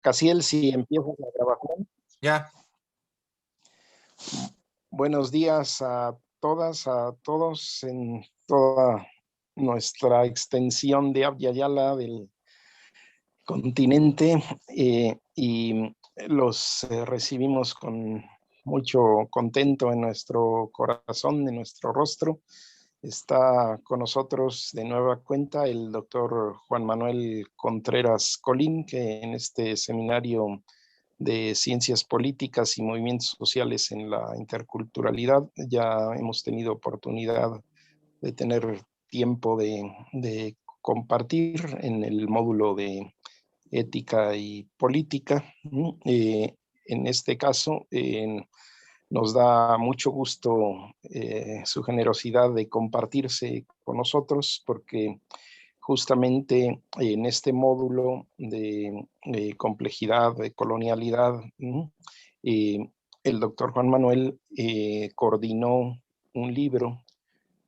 Casiel, si empiezas la grabación. Ya. Buenos días a todas, a todos en toda nuestra extensión de Abya Yala del continente y los recibimos con mucho contento en nuestro corazón, en nuestro rostro. Está con nosotros de nueva cuenta el doctor Juan Manuel Contreras Colín, que en este seminario de Ciencias Políticas y Movimientos Sociales en la Interculturalidad ya hemos tenido oportunidad de tener tiempo de compartir en el módulo de Ética y Política. En este caso, nos da mucho gusto su generosidad de compartirse con nosotros, porque justamente en este módulo de complejidad, de colonialidad, el doctor Juan Manuel coordinó un libro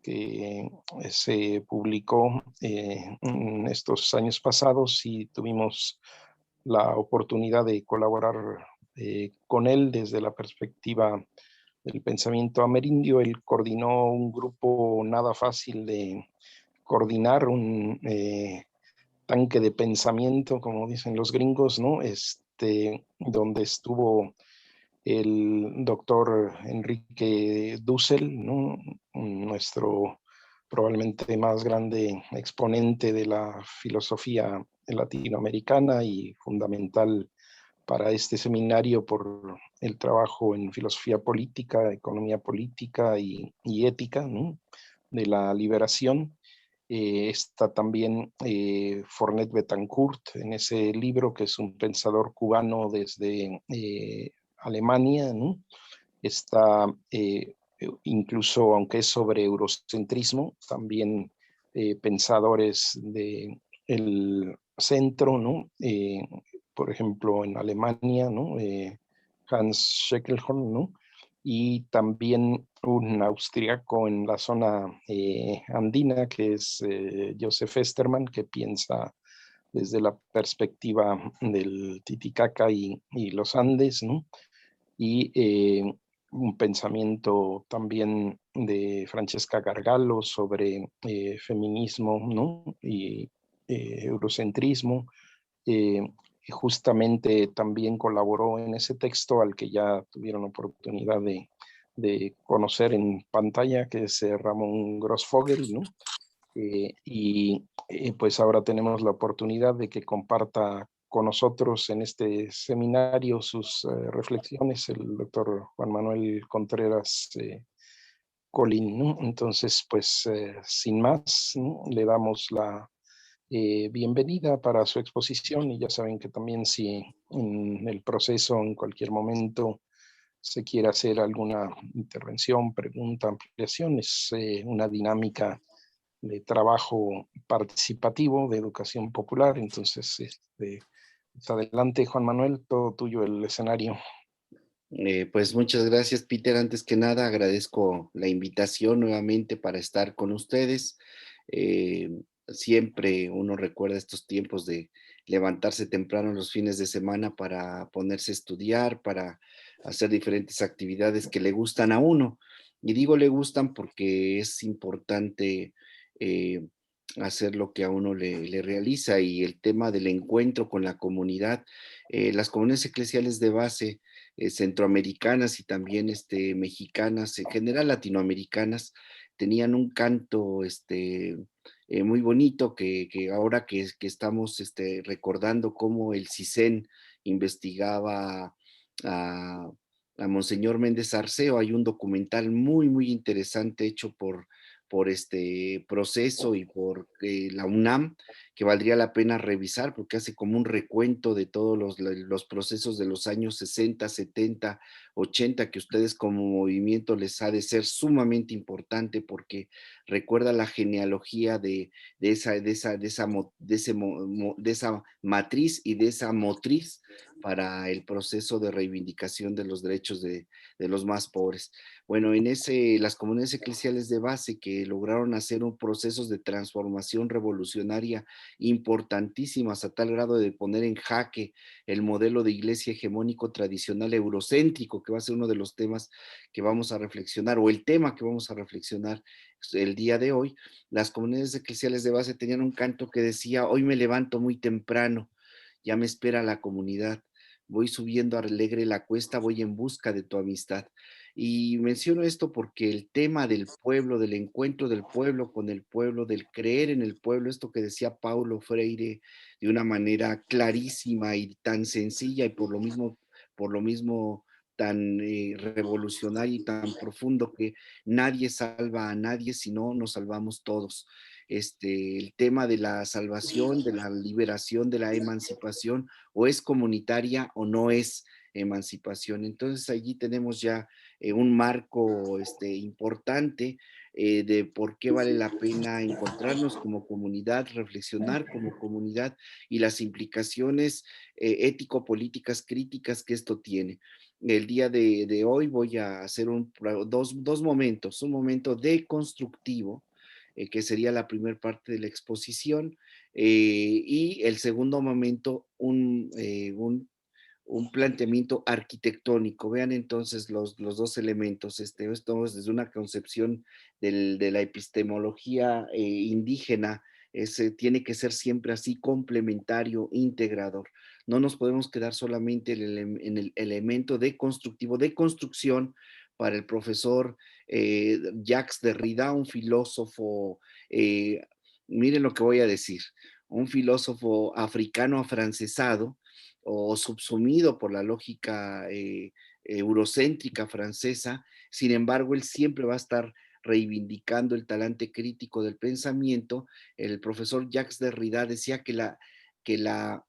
que se publicó en estos años pasados y tuvimos la oportunidad de colaborar con él desde la perspectiva del pensamiento amerindio. Él coordinó un grupo nada fácil de coordinar, un tanque de pensamiento, como dicen los gringos, ¿no? Donde estuvo el doctor Enrique Dussel, ¿no? Nuestro probablemente más grande exponente de la filosofía latinoamericana y fundamental para este seminario por el trabajo en filosofía política, economía política y ética, ¿no? De la liberación. Está también Fornet Betancourt en ese libro, que es un pensador cubano desde Alemania, ¿no? Está incluso, aunque es sobre eurocentrismo, también pensadores del centro, ¿no? Por ejemplo, en Alemania, ¿no? Hans Scheckelhorn, ¿no? Y también un austriaco en la zona andina, que es Josef Esterman, que piensa desde la perspectiva del Titicaca y los Andes, ¿no? Y un pensamiento también de Francesca Gargallo sobre feminismo, ¿no? Y eurocentrismo. Justamente también colaboró en ese texto al que ya tuvieron oportunidad de conocer en pantalla, que es Ramón Grossfogel, ¿no? Pues ahora tenemos la oportunidad de que comparta con nosotros en este seminario sus reflexiones el doctor Juan Manuel Contreras Colín, ¿no? Entonces, pues sin más, ¿no? Le damos la bienvenida para su exposición, y ya saben que también si en el proceso en cualquier momento se quiere hacer alguna intervención, pregunta, ampliación, es una dinámica de trabajo participativo, de educación popular. Entonces, pues adelante, Juan Manuel, todo tuyo el escenario. Pues muchas gracias, Peter. Antes que nada, agradezco la invitación nuevamente para estar con ustedes. Siempre uno recuerda estos tiempos de levantarse temprano los fines de semana para ponerse a estudiar, para hacer diferentes actividades que le gustan a uno. Y digo le gustan porque es importante hacer lo que a uno le realiza, y el tema del encuentro con la comunidad, las comunidades eclesiales de base centroamericanas y también mexicanas, en general latinoamericanas, tenían un canto muy bonito que ahora que estamos recordando cómo el CISEN investigaba a, a Monseñor Méndez Arceo. Hay un documental muy, muy interesante hecho por este proceso y por la UNAM, que valdría la pena revisar porque hace como un recuento de todos los procesos de los años 60, 70, 80, que ustedes como movimiento les ha de ser sumamente importante porque recuerda la genealogía de esa matriz y de esa motriz para el proceso de reivindicación de los derechos de los más pobres. Bueno, las comunidades eclesiales de base que lograron hacer un proceso de transformación revolucionaria importantísimas a tal grado de poner en jaque el modelo de iglesia hegemónico tradicional eurocéntrico, que va a ser uno de los temas que vamos a reflexionar, o el tema que vamos a reflexionar el día de hoy. Las comunidades eclesiales de base tenían un canto que decía: hoy me levanto muy temprano, ya me espera la comunidad, voy subiendo alegre la cuesta, voy en busca de tu amistad. Y menciono esto porque el tema del pueblo, del encuentro del pueblo con el pueblo, del creer en el pueblo, esto que decía Paulo Freire de una manera clarísima y tan sencilla y por lo mismo tan revolucionario y tan profundo, que nadie salva a nadie, sino nos salvamos todos. El tema de la salvación, de la liberación, de la emancipación, o es comunitaria o no es emancipación. Entonces allí tenemos ya un marco importante de por qué vale la pena encontrarnos como comunidad, reflexionar como comunidad y las implicaciones ético-políticas críticas que esto tiene. El día de hoy voy a hacer dos momentos, un momento deconstructivo, que sería la primera parte de la exposición, y el segundo momento, un planteamiento arquitectónico. Vean entonces los dos elementos. Esto es desde una concepción de la epistemología indígena. Tiene que ser siempre así, complementario, integrador. No nos podemos quedar solamente en el elemento deconstructivo, de construcción para el profesor Jacques Derrida, un filósofo, eh, miren lo que voy a decir, un filósofo africano afrancesado, o subsumido por la lógica eurocéntrica francesa. Sin embargo, él siempre va a estar reivindicando el talante crítico del pensamiento. El profesor Jacques Derrida decía que la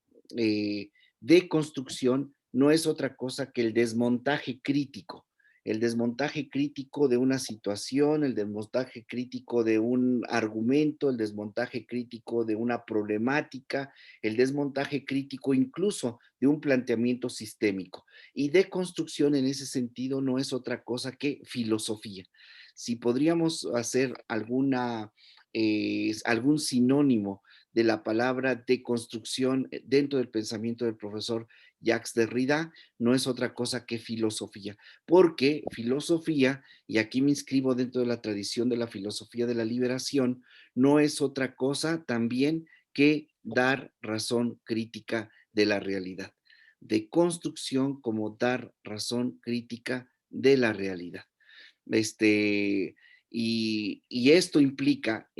deconstrucción no es otra cosa que el desmontaje crítico de una situación, el desmontaje crítico de un argumento, el desmontaje crítico de una problemática, el desmontaje crítico incluso de un planteamiento sistémico. Y deconstrucción en ese sentido no es otra cosa que filosofía. Si podríamos hacer algún sinónimo de la palabra deconstrucción dentro del pensamiento del profesor Jacques Derrida, no es otra cosa que filosofía, porque filosofía, y aquí me inscribo dentro de la tradición de la filosofía de la liberación, no es otra cosa también que dar razón crítica de la realidad, de construcción como dar razón crítica de la realidad. Y esto implica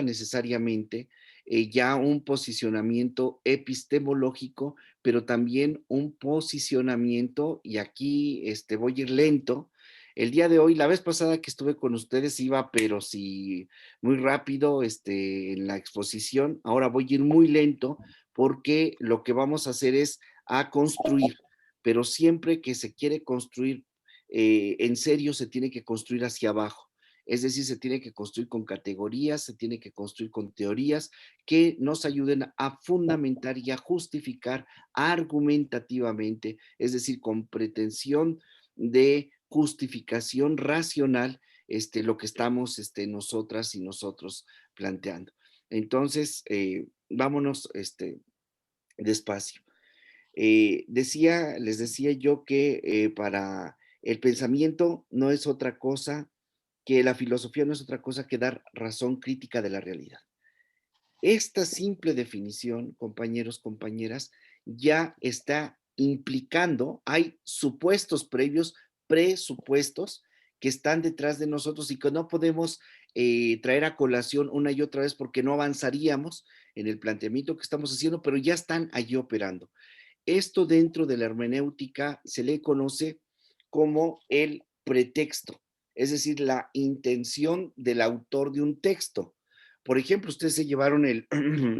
necesariamente ya un posicionamiento epistemológico, pero también un posicionamiento, y aquí voy a ir lento. El día de hoy, la vez pasada que estuve con ustedes iba, pero sí, muy rápido en la exposición. Ahora voy a ir muy lento porque lo que vamos a hacer es a construir, pero siempre que se quiere construir en serio se tiene que construir hacia abajo. Es decir, se tiene que construir con categorías, se tiene que construir con teorías que nos ayuden a fundamentar y a justificar argumentativamente, es decir, con pretensión de justificación racional, lo que estamos nosotras y nosotros planteando. Entonces, vámonos despacio. Les decía yo que para el pensamiento no es otra cosa, que la filosofía no es otra cosa que dar razón crítica de la realidad. Esta simple definición, compañeros, compañeras, ya está implicando, hay supuestos previos, presupuestos que están detrás de nosotros y que no podemos traer a colación una y otra vez porque no avanzaríamos en el planteamiento que estamos haciendo, pero ya están allí operando. Esto dentro de la hermenéutica se le conoce como el pretexto, es decir, la intención del autor de un texto. Por ejemplo, ustedes se llevaron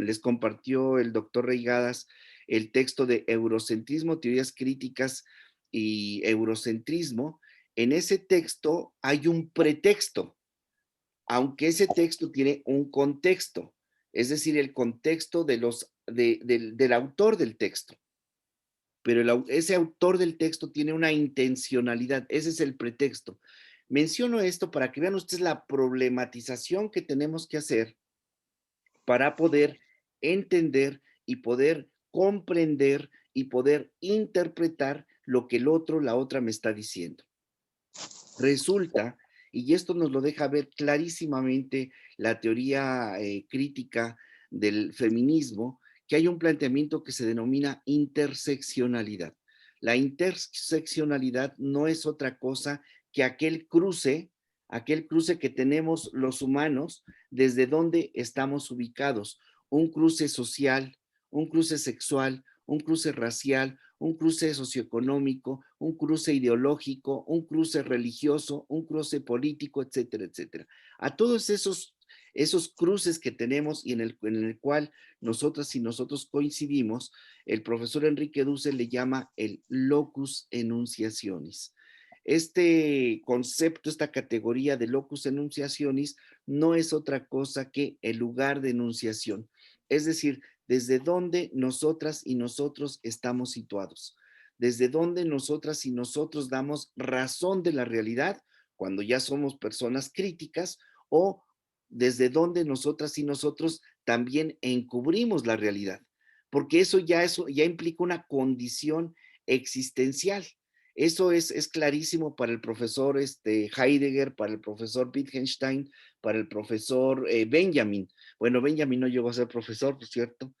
les compartió el doctor Reigadas el texto de Eurocentrismo, teorías críticas y eurocentrismo. En ese texto hay un pretexto, aunque ese texto tiene un contexto, es decir, el contexto del autor del texto, pero ese autor del texto tiene una intencionalidad, ese es el pretexto. Menciono esto para que vean ustedes la problematización que tenemos que hacer para poder entender y poder comprender y poder interpretar lo que el otro, la otra me está diciendo. Resulta, y esto nos lo deja ver clarísimamente la teoría crítica del feminismo, que hay un planteamiento que se denomina interseccionalidad. La interseccionalidad no es otra cosa que aquel cruce que tenemos los humanos desde donde estamos ubicados, un cruce social, un cruce sexual, un cruce racial, un cruce socioeconómico, un cruce ideológico, un cruce religioso, un cruce político, etcétera, etcétera. A todos esos cruces que tenemos y en el cual nosotras y nosotros coincidimos, el profesor Enrique Dussel le llama el locus enunciationis. Este concepto, esta categoría de locus enunciationis no es otra cosa que el lugar de enunciación. Es decir, desde dónde nosotras y nosotros estamos situados, desde dónde nosotras y nosotros damos razón de la realidad cuando ya somos personas críticas, o desde dónde nosotras y nosotros también encubrimos la realidad, porque eso ya implica una condición existencial. Eso es clarísimo para el profesor Heidegger, para el profesor Wittgenstein, para el profesor Benjamin. Bueno, Benjamin no llegó a ser profesor, por cierto,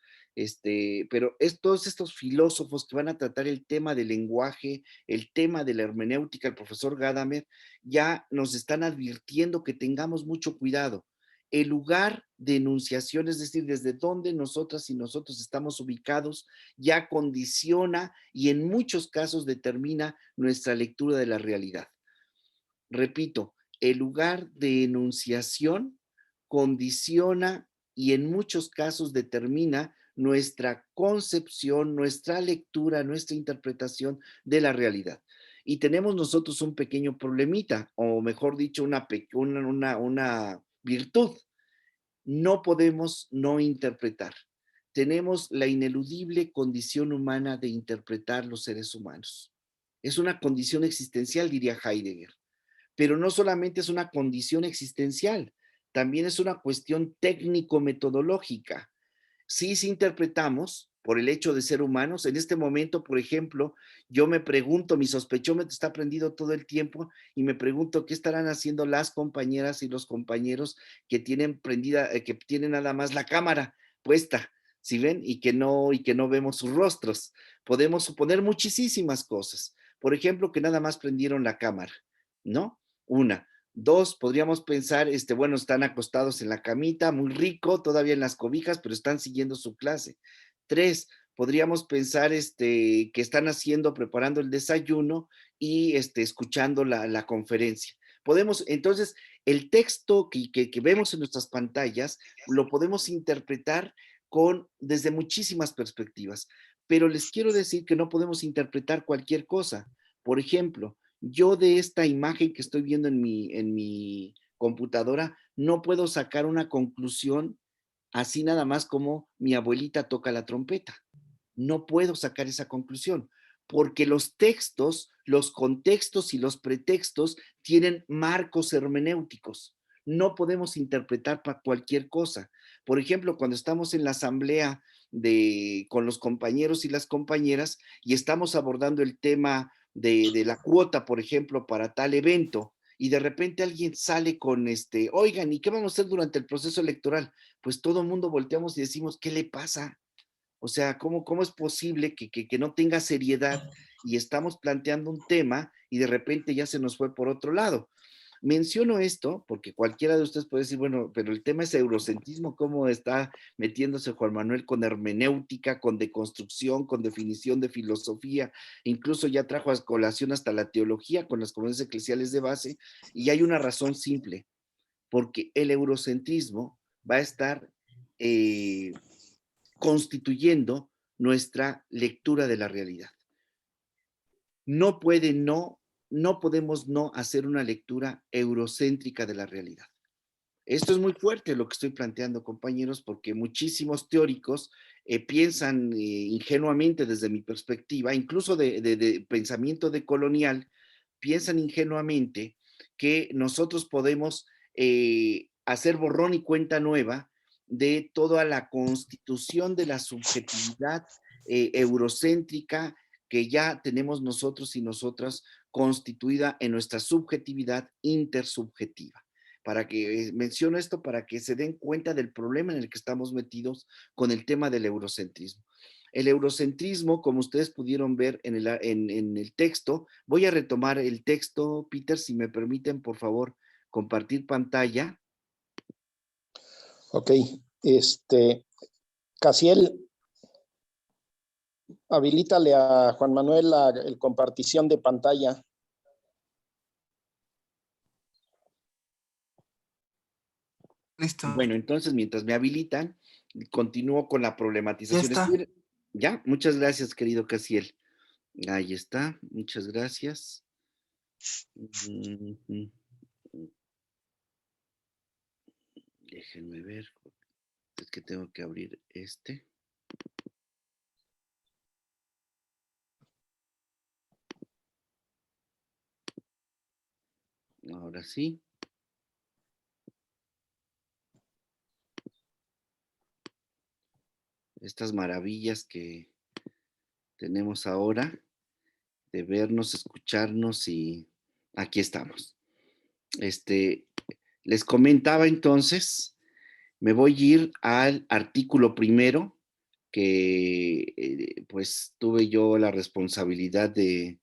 pero todos estos filósofos que van a tratar el tema del lenguaje, el tema de la hermenéutica, el profesor Gadamer, ya nos están advirtiendo que tengamos mucho cuidado. El lugar de enunciación, es decir, desde donde nosotras y nosotros estamos ubicados, ya condiciona y en muchos casos determina nuestra lectura de la realidad. Repito, el lugar de enunciación condiciona y en muchos casos determina nuestra concepción, nuestra lectura, nuestra interpretación de la realidad. Y tenemos nosotros un pequeño problemita, o mejor dicho, una virtud. No podemos no interpretar. Tenemos la ineludible condición humana de interpretar los seres humanos. Es una condición existencial, diría Heidegger. Pero no solamente es una condición existencial, también es una cuestión técnico-metodológica. Si interpretamos por el hecho de ser humanos. En este momento, por ejemplo, yo me pregunto, mi sospechómetro está prendido todo el tiempo y me pregunto qué estarán haciendo las compañeras y los compañeros que tienen prendida, que tienen nada más la cámara puesta, ¿sí ven? Y que no vemos sus rostros. Podemos suponer muchísimas cosas. Por ejemplo, que nada más prendieron la cámara, ¿no? Una. Dos, podríamos pensar, bueno, están acostados en la camita, muy rico, todavía en las cobijas, pero están siguiendo su clase. Tres, podríamos pensar que están haciendo, preparando el desayuno y escuchando la conferencia. Podemos, entonces, el texto que vemos en nuestras pantallas lo podemos interpretar desde muchísimas perspectivas, pero les quiero decir que no podemos interpretar cualquier cosa. Por ejemplo, yo de esta imagen que estoy viendo en mi computadora, no puedo sacar una conclusión así nada más como mi abuelita toca la trompeta. No puedo sacar esa conclusión, porque los textos, los contextos y los pretextos tienen marcos hermenéuticos. No podemos interpretar para cualquier cosa. Por ejemplo, cuando estamos en la asamblea con los compañeros y las compañeras y estamos abordando el tema de la cuota, por ejemplo, para tal evento, y de repente alguien sale con oigan, ¿y qué vamos a hacer durante el proceso electoral? Pues todo el mundo volteamos y decimos, ¿qué le pasa? O sea, ¿cómo es posible que no tenga seriedad y estamos planteando un tema y de repente ya se nos fue por otro lado? Menciono esto porque cualquiera de ustedes puede decir, bueno, pero el tema es eurocentrismo, ¿cómo está metiéndose Juan Manuel con hermenéutica, con deconstrucción, con definición de filosofía? Incluso ya trajo a colación hasta la teología con las comunidades eclesiales de base, y hay una razón simple, porque el eurocentrismo va a estar constituyendo nuestra lectura de la realidad. No podemos no hacer una lectura eurocéntrica de la realidad. Esto es muy fuerte lo que estoy planteando, compañeros, porque muchísimos teóricos piensan ingenuamente desde mi perspectiva, incluso de pensamiento decolonial, piensan ingenuamente que nosotros podemos hacer borrón y cuenta nueva de toda la constitución de la subjetividad eurocéntrica que ya tenemos nosotros y nosotras constituida en nuestra subjetividad intersubjetiva. Para que menciono esto para que se den cuenta del problema en el que estamos metidos con el tema del eurocentrismo. El eurocentrismo, como ustedes pudieron ver en el texto, voy a retomar el texto, Peter, si me permiten, por favor, compartir pantalla. Ok, Casiel, habilítale a Juan Manuel la compartición de pantalla. Listo. Bueno, entonces, mientras me habilitan, continúo con la problematización. Ya está. Ya, muchas gracias, querido Casiel. Ahí está, muchas gracias. Déjenme ver, es que tengo que abrir este. Ahora sí. Estas maravillas que tenemos ahora de vernos, escucharnos y aquí estamos. Les comentaba entonces, me voy a ir al artículo primero que pues tuve yo la responsabilidad de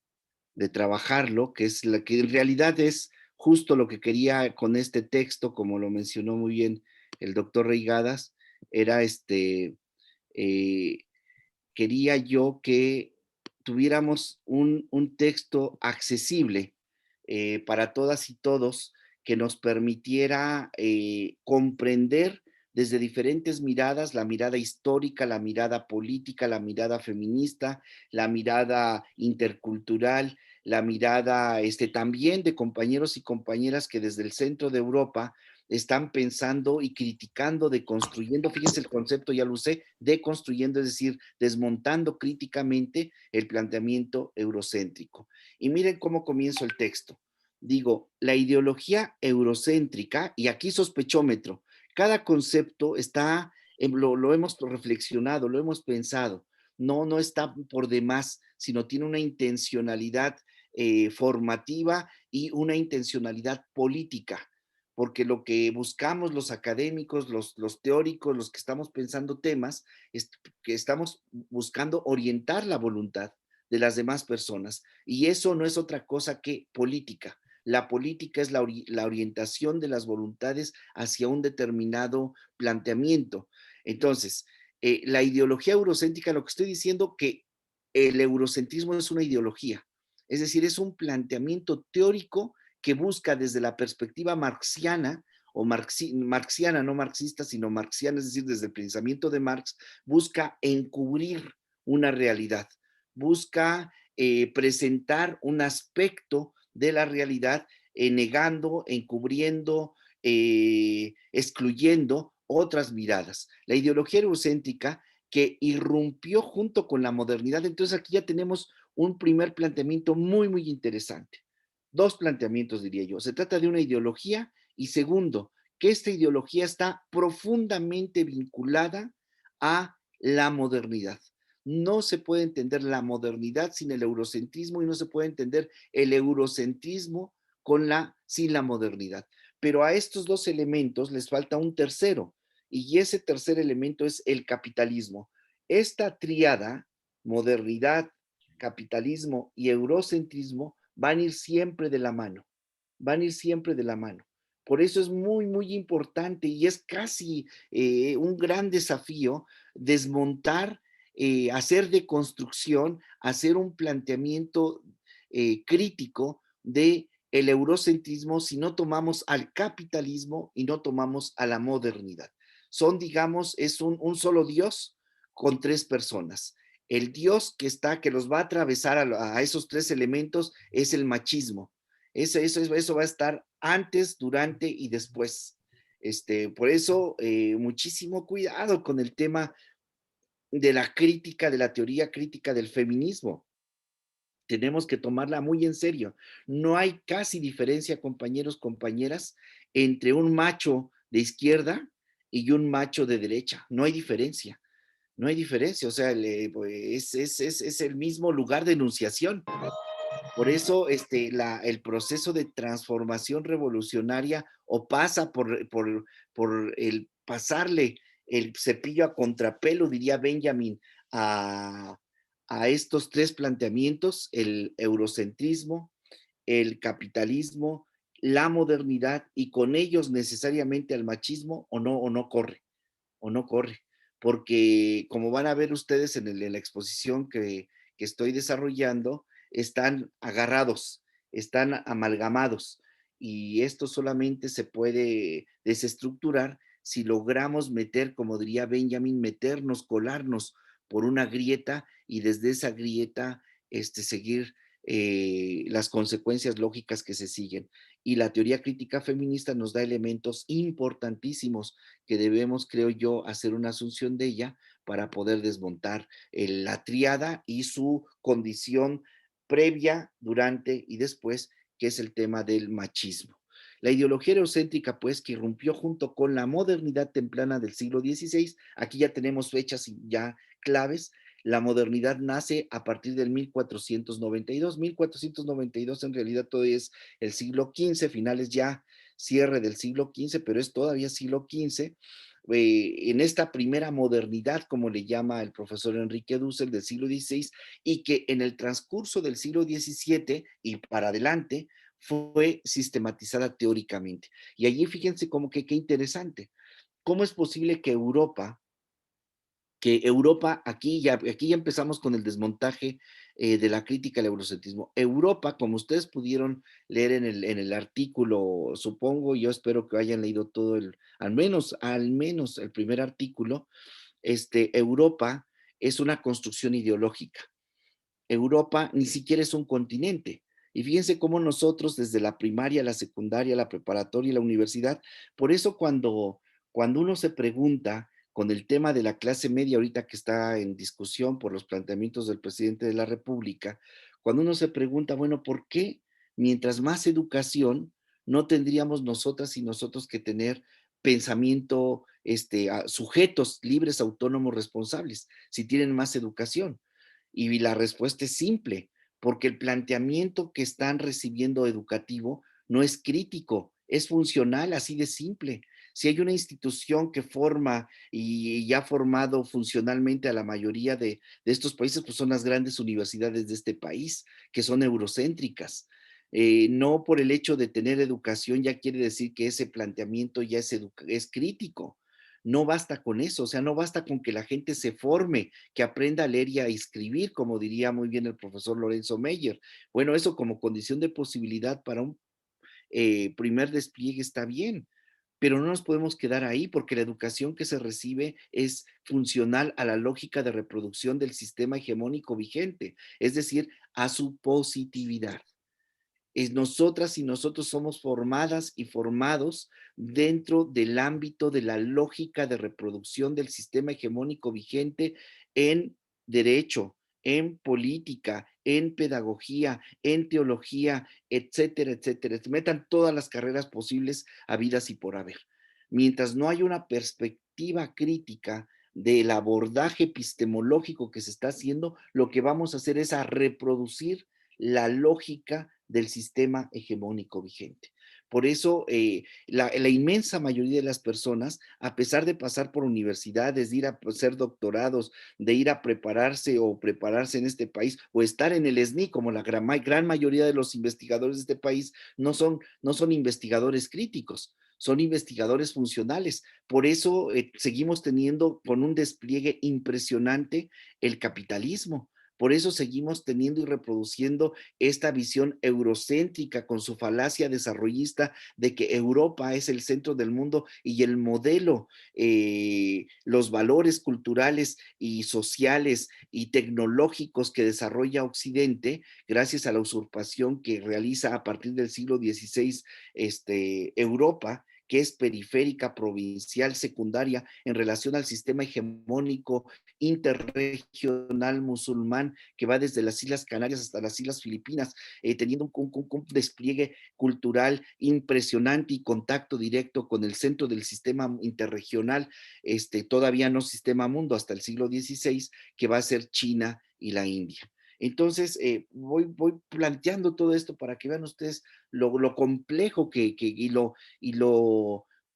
trabajarlo, que es la que en realidad es justo lo que quería con este texto, como lo mencionó muy bien el doctor Reigadas, era quería yo que tuviéramos un texto accesible para todas y todos que nos permitiera comprender desde diferentes miradas, la mirada histórica, la mirada política, la mirada feminista, la mirada intercultural, la mirada también de compañeros y compañeras que desde el centro de Europa están pensando y criticando, deconstruyendo, fíjense el concepto, ya lo usé, deconstruyendo, es decir, desmontando críticamente el planteamiento eurocéntrico. Y miren cómo comienzo el texto. Digo, la ideología eurocéntrica, y aquí sospechómetro, cada concepto está, lo hemos reflexionado, lo hemos pensado, no está por demás, sino tiene una intencionalidad formativa y una intencionalidad política, porque lo que buscamos los académicos, los teóricos, los que estamos pensando temas, es que estamos buscando orientar la voluntad de las demás personas. Y eso no es otra cosa que política. La política es la orientación de las voluntades hacia un determinado planteamiento. Entonces, la ideología eurocéntrica, lo que estoy diciendo que el eurocentrismo es una ideología, es decir, es un planteamiento teórico que busca desde la perspectiva marxiana, o marxiana, no marxista, sino marxiana, es decir, desde el pensamiento de Marx, busca encubrir una realidad, busca presentar un aspecto de la realidad, negando, encubriendo, excluyendo otras miradas. La ideología eurocéntrica que irrumpió junto con la modernidad, entonces aquí ya tenemos un primer planteamiento muy, muy interesante. Dos planteamientos, diría yo. Se trata de una ideología y segundo, que esta ideología está profundamente vinculada a la modernidad. No se puede entender la modernidad sin el eurocentrismo y no se puede entender el eurocentrismo sin la modernidad. Pero a estos dos elementos les falta un tercero y ese tercer elemento es el capitalismo. Esta tríada, modernidad, capitalismo y eurocentrismo, van a ir siempre de la mano, van a ir siempre de la mano. Por eso es muy, muy importante y es casi un gran desafío desmontar, hacer deconstrucción, hacer un planteamiento crítico de el eurocentrismo si no tomamos al capitalismo y no tomamos a la modernidad. Son, digamos, es un solo Dios con tres personas. El Dios que los va a atravesar a esos tres elementos es el machismo. Eso va a estar antes, durante y después. Por eso, muchísimo cuidado con el tema de la crítica, de la teoría crítica del feminismo. Tenemos que tomarla muy en serio. No hay casi diferencia, compañeros, compañeras, entre un macho de izquierda y un macho de derecha. No hay diferencia. No hay diferencia, o sea, pues, es el mismo lugar de enunciación. Por eso el proceso de transformación revolucionaria o pasa por el pasarle el cepillo a contrapelo, diría Benjamin, a, a estos tres planteamientos, el eurocentrismo, el capitalismo, la modernidad y con ellos necesariamente al machismo o no corre o no corre, porque como van a ver ustedes en la exposición que estoy desarrollando, están agarrados, están amalgamados y esto solamente se puede desestructurar si logramos meter, como diría Benjamin, meternos, colarnos por una grieta y desde esa grieta seguir las consecuencias lógicas que se siguen. Y la teoría crítica feminista nos da elementos importantísimos que debemos, creo yo, hacer una asunción de ella para poder desmontar la triada y su condición previa, durante y después, que es el tema del machismo. La ideología eurocéntrica, pues, que irrumpió junto con la modernidad temprana del siglo XVI, aquí ya tenemos fechas ya claves. La modernidad nace a partir del 1492. 1492 en realidad todavía es el siglo XV, finales ya, cierre del siglo XV, pero es todavía siglo XV. En esta primera modernidad, como le llama el profesor Enrique Dussel, del siglo XVI, y que en el transcurso del siglo XVII y para adelante fue sistematizada teóricamente. Y allí fíjense como que qué interesante. ¿Cómo es posible que Europa, aquí ya empezamos con el desmontaje de la crítica al eurocentrismo? Europa, como ustedes pudieron leer en el artículo, supongo, yo espero que hayan leído todo al menos el primer artículo, Europa es una construcción ideológica. Europa ni siquiera es un continente. Y fíjense cómo nosotros desde la primaria, la secundaria, la preparatoria y la universidad, por eso cuando uno se pregunta con el tema de la clase media ahorita que está en discusión por los planteamientos del presidente de la República, cuando uno se pregunta, bueno, ¿por qué mientras más educación no tendríamos nosotras y nosotros que tener pensamiento, sujetos libres, autónomos, responsables, si tienen más educación? Y la respuesta es simple, porque el planteamiento que están recibiendo educativo no es crítico, es funcional, así de simple. Si hay una institución que forma y ha formado funcionalmente a la mayoría de estos países, pues son las grandes universidades de este país, que son eurocéntricas. No por el hecho de tener educación ya quiere decir que ese planteamiento ya es crítico. No basta con eso, o sea, no basta con que la gente se forme, que aprenda a leer y a escribir, como diría muy bien el profesor Lorenzo Meyer. Bueno, eso como condición de posibilidad para un primer despliegue está bien, pero no nos podemos quedar ahí porque la educación que se recibe es funcional a la lógica de reproducción del sistema hegemónico vigente, es decir, a su positividad. Es nosotras y nosotros somos formadas y formados dentro del ámbito de la lógica de reproducción del sistema hegemónico vigente en derecho, en política, en pedagogía, en teología, etcétera, etcétera. Metan todas las carreras posibles habidas y por haber. Mientras no hay una perspectiva crítica del abordaje epistemológico que se está haciendo, lo que vamos a hacer es a reproducir la lógica del sistema hegemónico vigente. Por eso, la inmensa mayoría de las personas, a pesar de pasar por universidades, de ir a hacer doctorados, de ir a prepararse o prepararse en este país, o estar en el SNI, como la gran mayoría de los investigadores de este país, no son investigadores críticos, son investigadores funcionales. Por eso seguimos teniendo con un despliegue impresionante el capitalismo. Por eso seguimos teniendo y reproduciendo esta visión eurocéntrica con su falacia desarrollista de que Europa es el centro del mundo y el modelo, los valores culturales y sociales y tecnológicos que desarrolla Occidente, gracias a la usurpación que realiza a partir del siglo XVI Europa, que es periférica, provincial, secundaria, en relación al sistema hegemónico interregional musulmán que va desde las Islas Canarias hasta las Islas Filipinas, teniendo un despliegue cultural impresionante y contacto directo con el centro del sistema interregional, todavía no sistema mundo hasta el siglo XVI, que va a ser China y la India. Entonces, voy planteando todo esto para que vean ustedes lo complejo ¿qué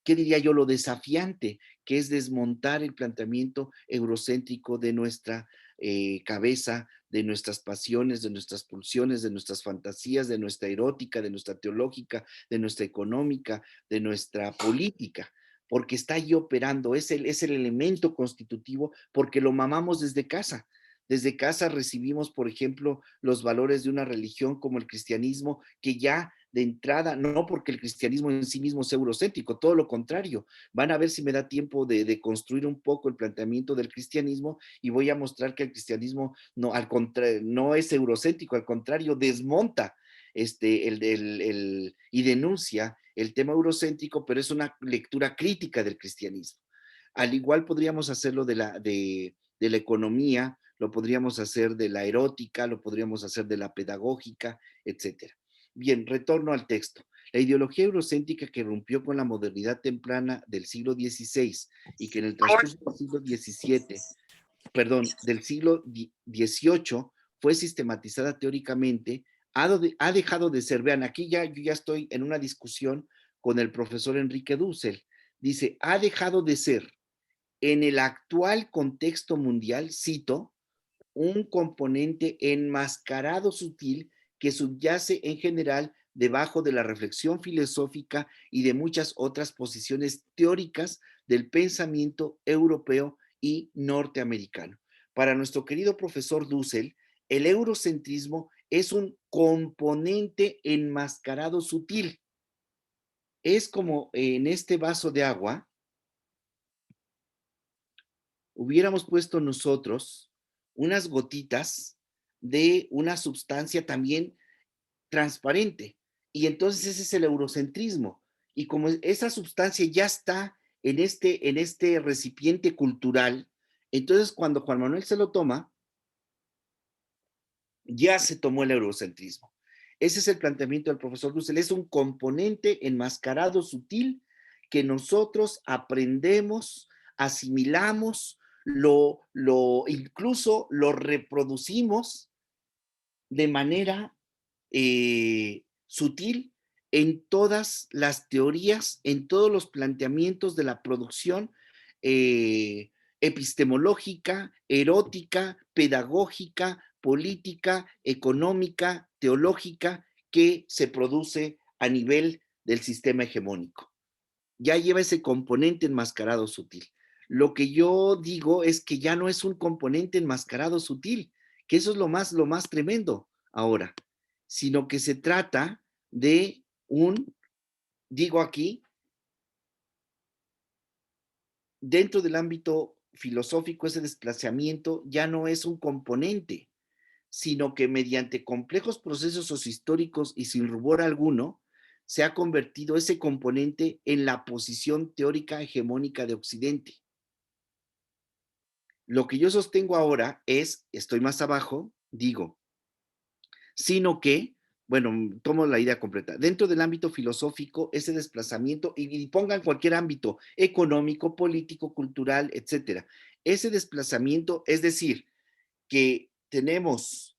diría yo? Lo desafiante que es desmontar el planteamiento eurocéntrico de nuestra cabeza, de nuestras pasiones, de nuestras pulsiones, de nuestras fantasías, de nuestra erótica, de nuestra teológica, de nuestra económica, de nuestra política, porque está ahí operando, es el elemento constitutivo, porque lo mamamos desde casa. Desde casa recibimos, por ejemplo, los valores de una religión como el cristianismo, que ya de entrada, no porque el cristianismo en sí mismo sea eurocéntrico, todo lo contrario. Van a ver si me da tiempo de construir un poco el planteamiento del cristianismo y voy a mostrar que el cristianismo no, al contrario, no es eurocéntrico, al contrario, desmonta y denuncia el tema eurocéntrico, pero es una lectura crítica del cristianismo. Al igual podríamos hacerlo de la economía, lo podríamos hacer de la erótica, lo podríamos hacer de la pedagógica, etcétera. Bien, retorno al texto. La ideología eurocéntrica que rompió con la modernidad temprana del siglo XVI y que en el transcurso del siglo XVII, del siglo XVIII fue sistematizada teóricamente, ha dejado de ser, vean, aquí yo ya estoy en una discusión con el profesor Enrique Dussel, dice, ha dejado de ser en el actual contexto mundial, cito, un componente enmascarado sutil que subyace en general debajo de la reflexión filosófica y de muchas otras posiciones teóricas del pensamiento europeo y norteamericano. Para nuestro querido profesor Dussel, el eurocentrismo es un componente enmascarado sutil. Es como en este vaso de agua, hubiéramos puesto nosotros unas gotitas de una sustancia también transparente. Y entonces ese es el eurocentrismo. Y como esa sustancia ya está en este recipiente cultural, entonces cuando Juan Manuel se lo toma, ya se tomó el eurocentrismo. Ese es el planteamiento del profesor Dussel. Es un componente enmascarado sutil que nosotros aprendemos, asimilamos, incluso lo reproducimos de manera sutil en todas las teorías, en todos los planteamientos de la producción epistemológica, erótica, pedagógica, política, económica, teológica que se produce a nivel del sistema hegemónico. Ya lleva ese componente enmascarado sutil. Lo que yo digo es que ya no es un componente enmascarado sutil, que eso es lo más tremendo ahora, sino que se trata de digo aquí, dentro del ámbito filosófico, ese desplazamiento ya no es un componente, sino que mediante complejos procesos sociohistóricos y sin rubor alguno, se ha convertido ese componente en la posición teórica hegemónica de Occidente. Lo que yo sostengo ahora estoy más abajo, digo, sino que, bueno, tomo la idea completa, dentro del ámbito filosófico, ese desplazamiento, y pongan cualquier ámbito, económico, político, cultural, etcétera, ese desplazamiento, es decir, que tenemos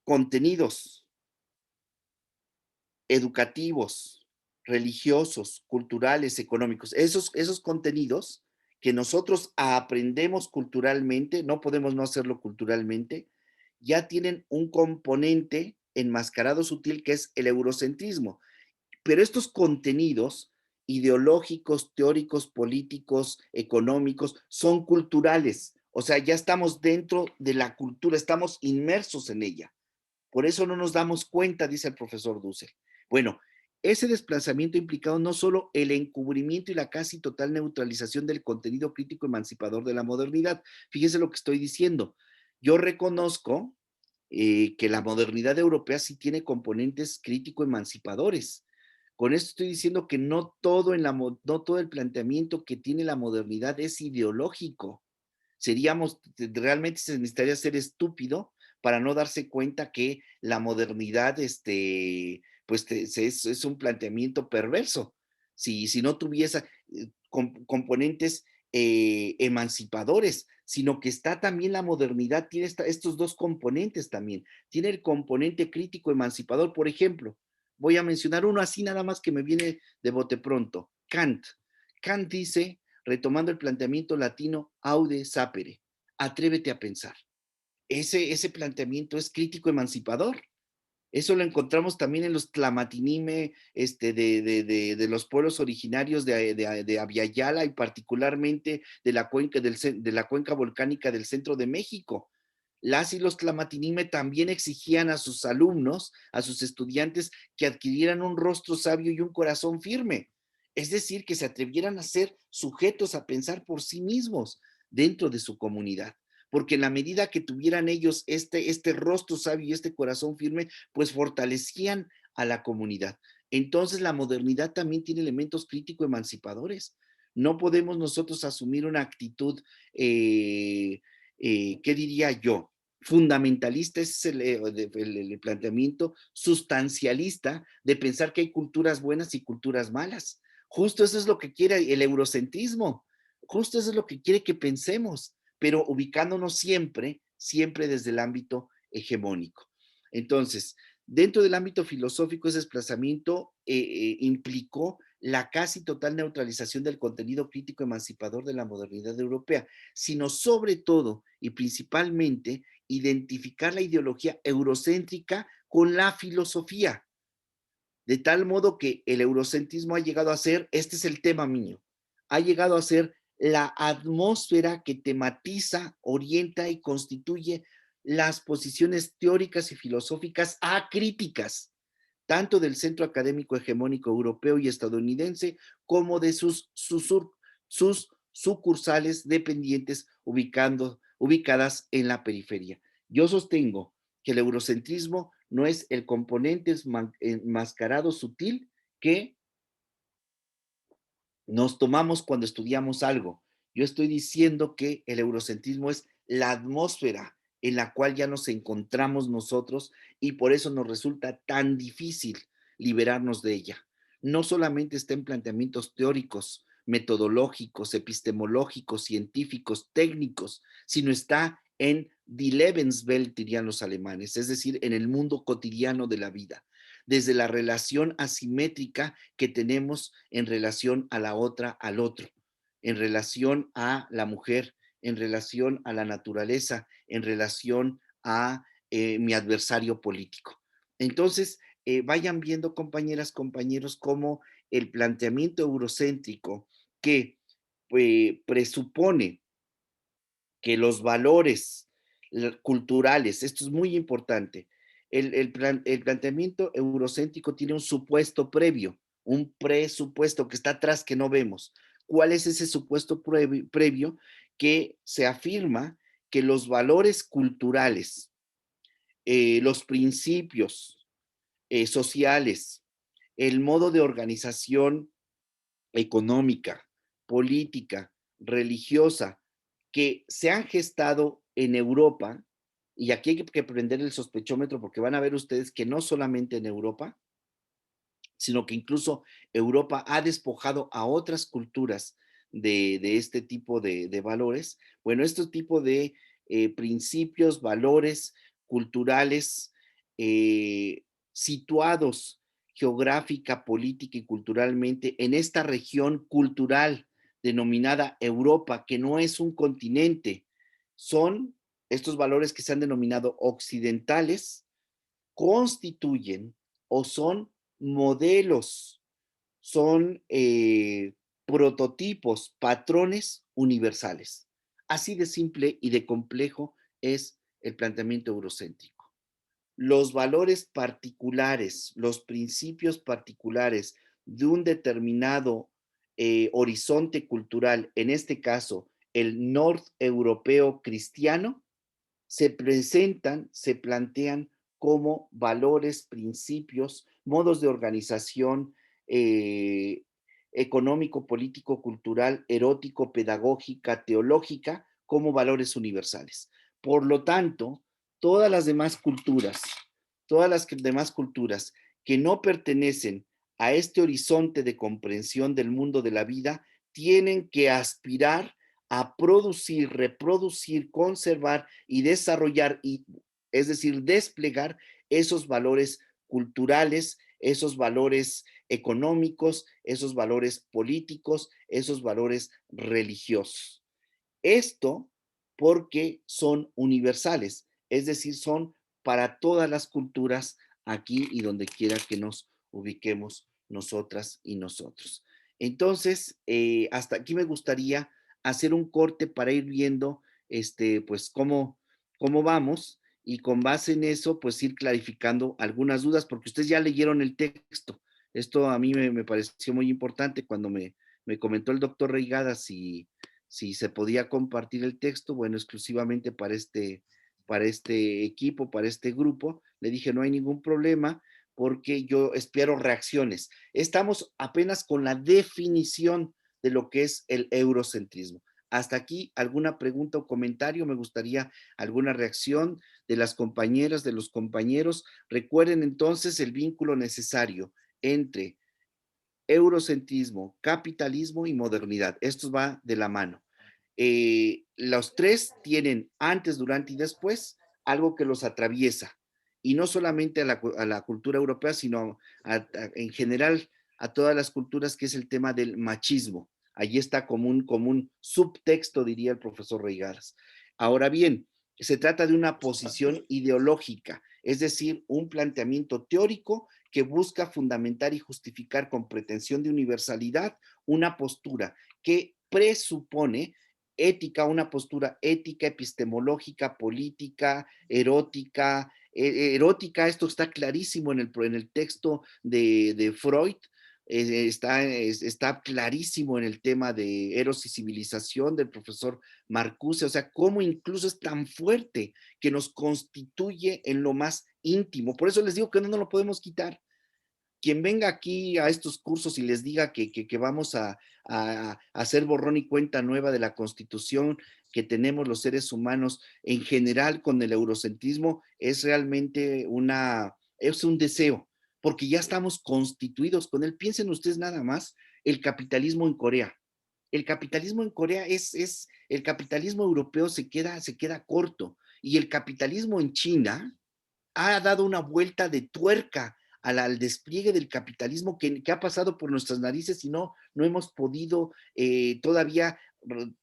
contenidos educativos, religiosos, culturales, económicos, esos contenidos que nosotros aprendemos culturalmente, no podemos no hacerlo culturalmente, ya tienen un componente enmascarado sutil que es el eurocentrismo. Pero estos contenidos ideológicos, teóricos, políticos, económicos, son culturales. O sea, ya estamos dentro de la cultura, estamos inmersos en ella. Por eso no nos damos cuenta, dice el profesor Dussel. Bueno, ese desplazamiento ha implicado no solo el encubrimiento y la casi total neutralización del contenido crítico emancipador de la modernidad. Fíjese lo que estoy diciendo. Yo reconozco que la modernidad europea sí tiene componentes crítico-emancipadores, Con esto estoy diciendo que no todo, no todo el planteamiento que tiene la modernidad es ideológico. Realmente se necesitaría ser estúpido para no darse cuenta que la modernidad, pues es un planteamiento perverso. Si no tuviese componentes emancipadores, sino que está también la modernidad, tiene estos dos componentes también. Tiene el componente crítico emancipador, por ejemplo. Voy a mencionar uno así nada más que me viene de bote pronto. Kant. Kant dice, retomando el planteamiento latino, aude sapere, atrévete a pensar. Ese planteamiento es crítico emancipador. Eso lo encontramos también en los tlamatinime de los pueblos originarios de Abya Yala y particularmente de la cuenca volcánica del centro de México. Las y los tlamatinime también exigían a sus alumnos, a sus estudiantes, que adquirieran un rostro sabio y un corazón firme. Es decir, que se atrevieran a ser sujetos a pensar por sí mismos dentro de su comunidad. Porque en la medida que tuvieran ellos este rostro sabio y este corazón firme, pues fortalecían a la comunidad. Entonces la modernidad también tiene elementos crítico emancipadores. No podemos nosotros asumir una actitud, ¿qué diría yo? Fundamentalista, ese es el planteamiento sustancialista de pensar que hay culturas buenas y culturas malas. Justo eso es lo que quiere el eurocentrismo. Justo eso es lo que quiere que pensemos, pero ubicándonos siempre, siempre desde el ámbito hegemónico. Entonces, dentro del ámbito filosófico, ese desplazamiento implicó la casi total neutralización del contenido crítico emancipador de la modernidad europea, sino sobre todo y principalmente identificar la ideología eurocéntrica con la filosofía, de tal modo que el eurocentrismo ha llegado a ser, este es el tema mío, ha llegado a ser la atmósfera que tematiza, orienta y constituye las posiciones teóricas y filosóficas acríticas, tanto del centro académico hegemónico europeo y estadounidense, como de sus sucursales dependientes ubicadas en la periferia. Yo sostengo que el eurocentrismo no es el componente enmascarado sutil que nos tomamos cuando estudiamos algo. Yo estoy diciendo que el eurocentrismo es la atmósfera en la cual ya nos encontramos nosotros y por eso nos resulta tan difícil liberarnos de ella. No solamente está en planteamientos teóricos, metodológicos, epistemológicos, científicos, técnicos, sino está en die Lebenswelt, dirían los alemanes, es decir, en el mundo cotidiano de la vida, desde la relación asimétrica que tenemos en relación a la otra, al otro, en relación a la mujer, en relación a la naturaleza, en relación a mi adversario político. Entonces, vayan viendo, compañeras, compañeros, cómo el planteamiento eurocéntrico que presupone que los valores culturales, esto es muy importante, el planteamiento eurocéntrico tiene un supuesto previo, un presupuesto que está atrás que no vemos. ¿Cuál es ese supuesto previo? Que se afirma que los valores culturales, los principios sociales, el modo de organización económica, política, religiosa, que se han gestado en Europa, y aquí hay que prender el sospechómetro porque van a ver ustedes que no solamente en Europa, sino que incluso Europa ha despojado a otras culturas de este tipo de valores. Bueno, este tipo de principios, valores culturales situados geográfica, política y culturalmente en esta región cultural denominada Europa, que no es un continente, son estos valores que se han denominado occidentales, constituyen o son modelos, son prototipos, patrones universales. Así de simple y de complejo es el planteamiento eurocéntrico. Los valores particulares, los principios particulares de un determinado horizonte cultural, en este caso el europeo cristiano, se presentan, se plantean como valores, principios, modos de organización, económico, político, cultural, erótico, pedagógica, teológica, como valores universales. Por lo tanto, todas las demás culturas que no pertenecen a este horizonte de comprensión del mundo de la vida, tienen que aspirar a producir, reproducir, conservar y desarrollar, es decir, desplegar esos valores culturales, esos valores económicos, esos valores políticos, esos valores religiosos. Esto porque son universales, es decir, son para todas las culturas aquí y donde quiera que nos ubiquemos nosotras y nosotros. Entonces, hasta aquí me gustaría hacer un corte para ir viendo pues cómo vamos y con base en eso, pues ir clarificando algunas dudas, porque ustedes ya leyeron el texto. Esto a mí me pareció muy importante cuando me comentó el doctor Reigada si se podía compartir el texto, bueno, exclusivamente para este equipo, para este grupo. Le dije, no hay ningún problema porque yo espero reacciones. Estamos apenas con la definición de lo que es el eurocentrismo. Hasta aquí, ¿alguna pregunta o comentario? Me gustaría alguna reacción de las compañeras, de los compañeros. Recuerden entonces el vínculo necesario entre eurocentrismo, capitalismo y modernidad. Esto va de la mano. Los tres tienen antes, durante y después algo que los atraviesa. Y no solamente a la cultura europea, sino en general a todas las culturas, que es el tema del machismo. Allí está como un subtexto, diría el profesor Reigadas. Ahora bien, se trata de una posición ideológica, es decir, un planteamiento teórico que busca fundamentar y justificar con pretensión de universalidad una postura que presupone ética, una postura ética, epistemológica, política, erótica. Esto está clarísimo en el texto de Freud. Está clarísimo en el tema de Eros y civilización del profesor Marcuse, o sea, cómo incluso es tan fuerte que nos constituye en lo más íntimo. Por eso les digo que no nos lo podemos quitar. Quien venga aquí a estos cursos y les diga que vamos a hacer borrón y cuenta nueva de la Constitución que tenemos los seres humanos en general con el eurocentrismo, es realmente es un deseo, porque ya estamos constituidos con él. Piensen ustedes nada más el capitalismo en Corea. El capitalismo en Corea el capitalismo europeo se queda corto, y el capitalismo en China ha dado una vuelta de tuerca al despliegue del capitalismo que ha pasado por nuestras narices y no hemos podido todavía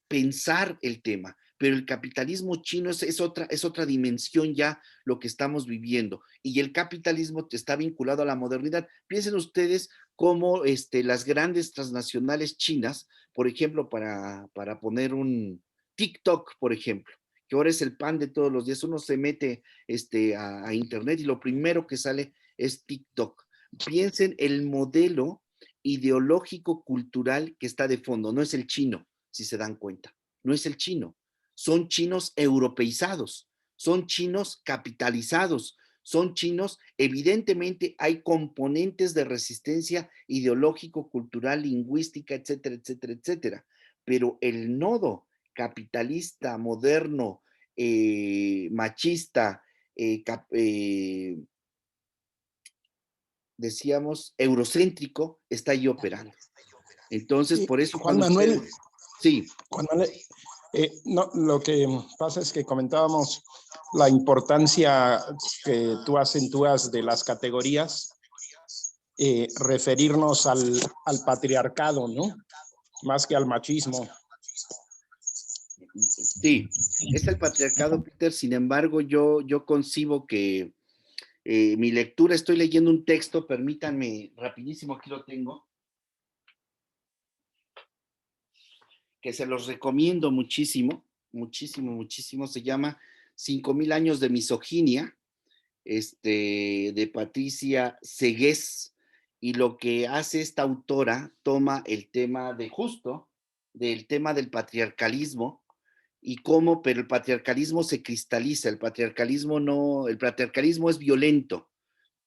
pensar el tema. Pero el capitalismo chino es otra dimensión ya lo que estamos viviendo. Y el capitalismo está vinculado a la modernidad. Piensen ustedes cómo las grandes transnacionales chinas, por ejemplo, para poner un TikTok, por ejemplo, que ahora es el pan de todos los días. Uno se mete a internet y lo primero que sale es TikTok. Piensen el modelo ideológico cultural que está de fondo. No es el chino, si se dan cuenta. No es el chino. Son chinos europeizados. Son chinos capitalizados. Son chinos, evidentemente hay componentes de resistencia ideológico, cultural, lingüística, etcétera, etcétera, etcétera. Pero el nodo capitalista, moderno, machista, decíamos, eurocéntrico, está ahí operando. Entonces, por eso Juan Manuel, sí. Juan Manuel, no, lo que pasa es que comentábamos la importancia que tú acentúas de las categorías, referirnos al patriarcado, ¿no? Más que al machismo. Sí, es el patriarcado, Peter. Sin embargo, yo concibo que mi lectura, estoy leyendo un texto, permítanme rapidísimo, aquí lo tengo, que se los recomiendo muchísimo, muchísimo, muchísimo. Se llama 5000 años de misoginia, de Patricia Segués, y lo que hace esta autora, toma el tema del tema del patriarcalismo, y cómo, pero el patriarcalismo se cristaliza, el patriarcalismo es violento,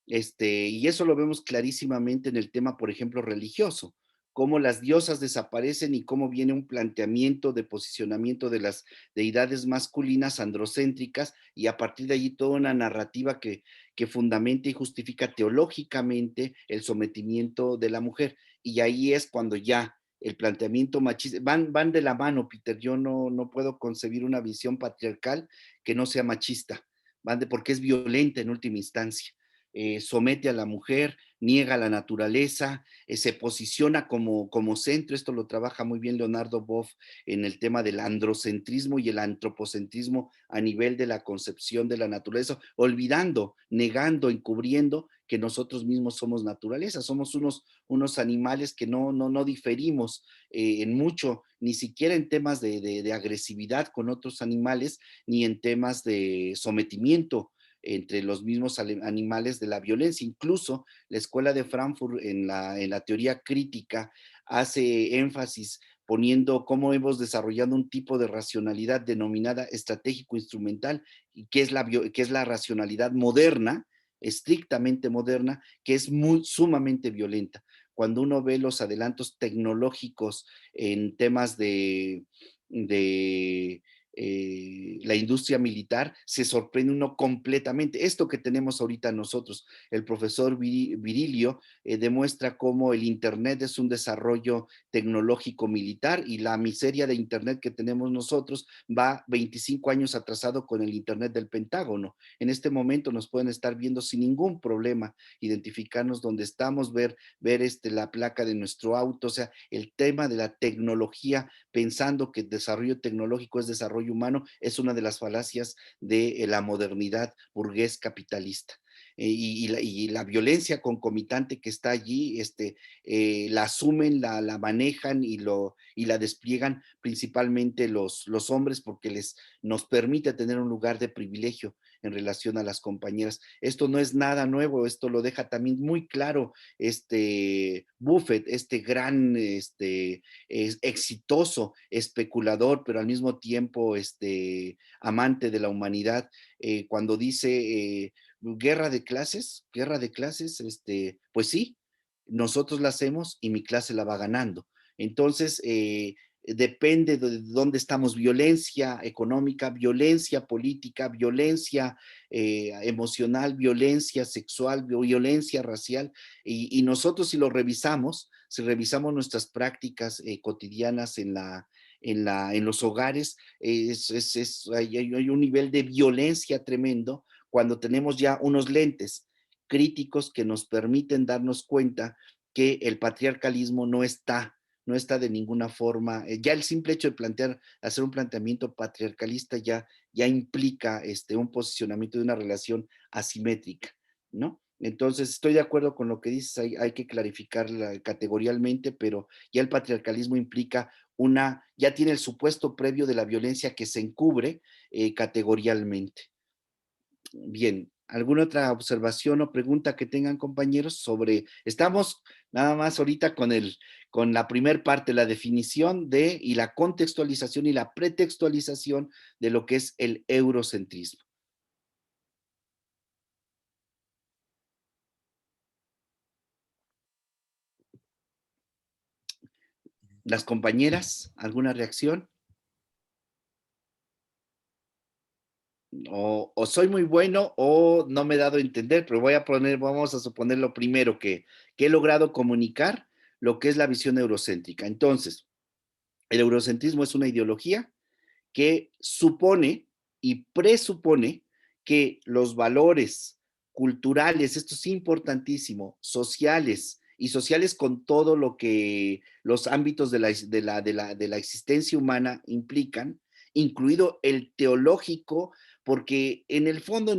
Y eso lo vemos clarísimamente en el tema, por ejemplo, religioso, cómo las diosas desaparecen y cómo viene un planteamiento de posicionamiento de las deidades masculinas androcéntricas, y a partir de allí toda una narrativa que fundamenta y justifica teológicamente el sometimiento de la mujer. Y ahí es cuando ya el planteamiento machista, van de la mano, Peter. Yo no puedo concebir una visión patriarcal que no sea machista, porque es violenta en última instancia. Somete a la mujer, niega la naturaleza, se posiciona como centro. Esto lo trabaja muy bien Leonardo Boff en el tema del androcentrismo y el antropocentrismo a nivel de la concepción de la naturaleza, olvidando, negando, encubriendo que nosotros mismos somos naturaleza, somos unos animales que no diferimos en mucho, ni siquiera en temas de agresividad con otros animales, ni en temas de sometimiento entre los mismos animales, de la violencia. Incluso la Escuela de Frankfurt en la teoría crítica hace énfasis poniendo cómo hemos desarrollado un tipo de racionalidad denominada estratégico-instrumental, y que es la racionalidad moderna, estrictamente moderna, que es sumamente violenta. Cuando uno ve los adelantos tecnológicos en temas de la industria militar, se sorprende uno completamente. Esto que tenemos ahorita nosotros, el profesor Virilio demuestra cómo el Internet es un desarrollo tecnológico militar, y la miseria de Internet que tenemos nosotros va 25 años atrasado con el Internet del Pentágono. En este momento nos pueden estar viendo sin ningún problema, identificarnos donde estamos, ver la placa de nuestro auto. O sea, el tema de la tecnología, pensando que el desarrollo tecnológico es desarrollo humano, es una de las falacias de la modernidad burgués capitalista. Y la violencia concomitante que está allí, la asumen, la manejan y la despliegan principalmente los hombres, porque nos permite tener un lugar de privilegio en relación a las compañeras. Esto no es nada nuevo, esto lo deja también muy claro Buffett, gran, exitoso especulador, pero al mismo tiempo amante de la humanidad, cuando dice guerra de clases, pues sí, nosotros la hacemos y mi clase la va ganando. Entonces, depende de dónde estamos: violencia económica, violencia política, violencia emocional, violencia sexual, violencia racial, y nosotros, si lo revisamos, si revisamos nuestras prácticas cotidianas en los hogares, hay un nivel de violencia tremendo cuando tenemos ya unos lentes críticos que nos permiten darnos cuenta que el patriarcalismo no está de ninguna forma. Ya el simple hecho de hacer un planteamiento patriarcalista ya implica un posicionamiento de una relación asimétrica, ¿no? Entonces, estoy de acuerdo con lo que dices, hay que clarificarla categorialmente, pero ya el patriarcalismo implica ya tiene el supuesto previo de la violencia que se encubre categorialmente. Bien, ¿alguna otra observación o pregunta que tengan, compañeros? Estamos nada más ahorita con la primer parte, la definición y la contextualización y la pretextualización de lo que es el eurocentrismo. Las compañeras, ¿alguna reacción? O soy muy bueno o no me he dado a entender, pero vamos a suponer lo primero, que he logrado comunicar lo que es la visión eurocéntrica. Entonces, el eurocentrismo es una ideología que supone y presupone que los valores culturales, esto es importantísimo, sociales, y sociales con todo lo que los ámbitos de la existencia humana implican, incluido el teológico, porque en el fondo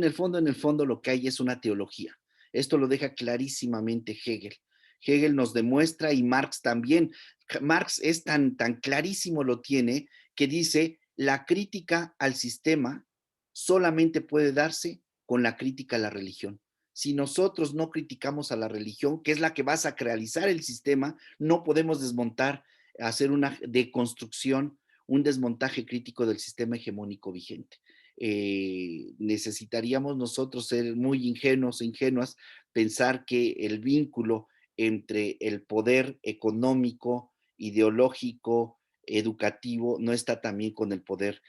lo que hay es una teología. Esto lo deja clarísimamente Hegel. Hegel nos demuestra, y Marx también. Marx es tan clarísimo, lo tiene, que dice: la crítica al sistema solamente puede darse con la crítica a la religión. Si nosotros no criticamos a la religión, que es la que va a sacralizar el sistema, no podemos desmontar, hacer una deconstrucción, un desmontaje crítico del sistema hegemónico vigente. Necesitaríamos nosotros ser muy ingenuos e ingenuas, pensar que el vínculo entre el poder económico, ideológico, educativo, no está también con el poder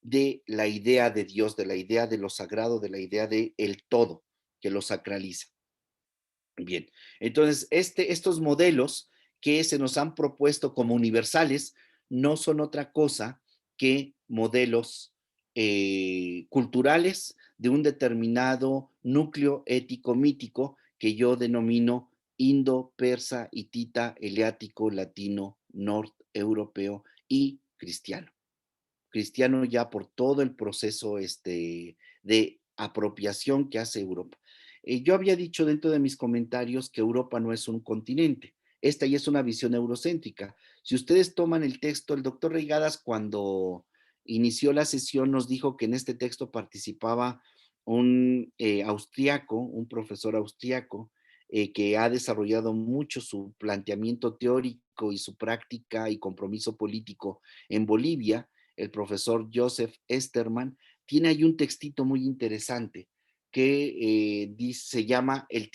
de la idea de Dios, de la idea de lo sagrado, de la idea de el todo, que lo sacraliza. Bien, entonces estos modelos que se nos han propuesto como universales no son otra cosa que modelos culturales de un determinado núcleo ético mítico que yo denomino indo, persa, hitita, eleático, latino, europeo y cristiano. Cristiano ya por todo el proceso de apropiación que hace Europa. Yo había dicho dentro de mis comentarios que Europa no es un continente. Esta ya es una visión eurocéntrica. Si ustedes toman el texto, el doctor Reigadas cuando inició la sesión nos dijo que en este texto participaba un austriaco, un profesor austriaco, que ha desarrollado mucho su planteamiento teórico y su práctica y compromiso político en Bolivia, el profesor Joseph Esterman, tiene ahí un textito muy interesante que se llama el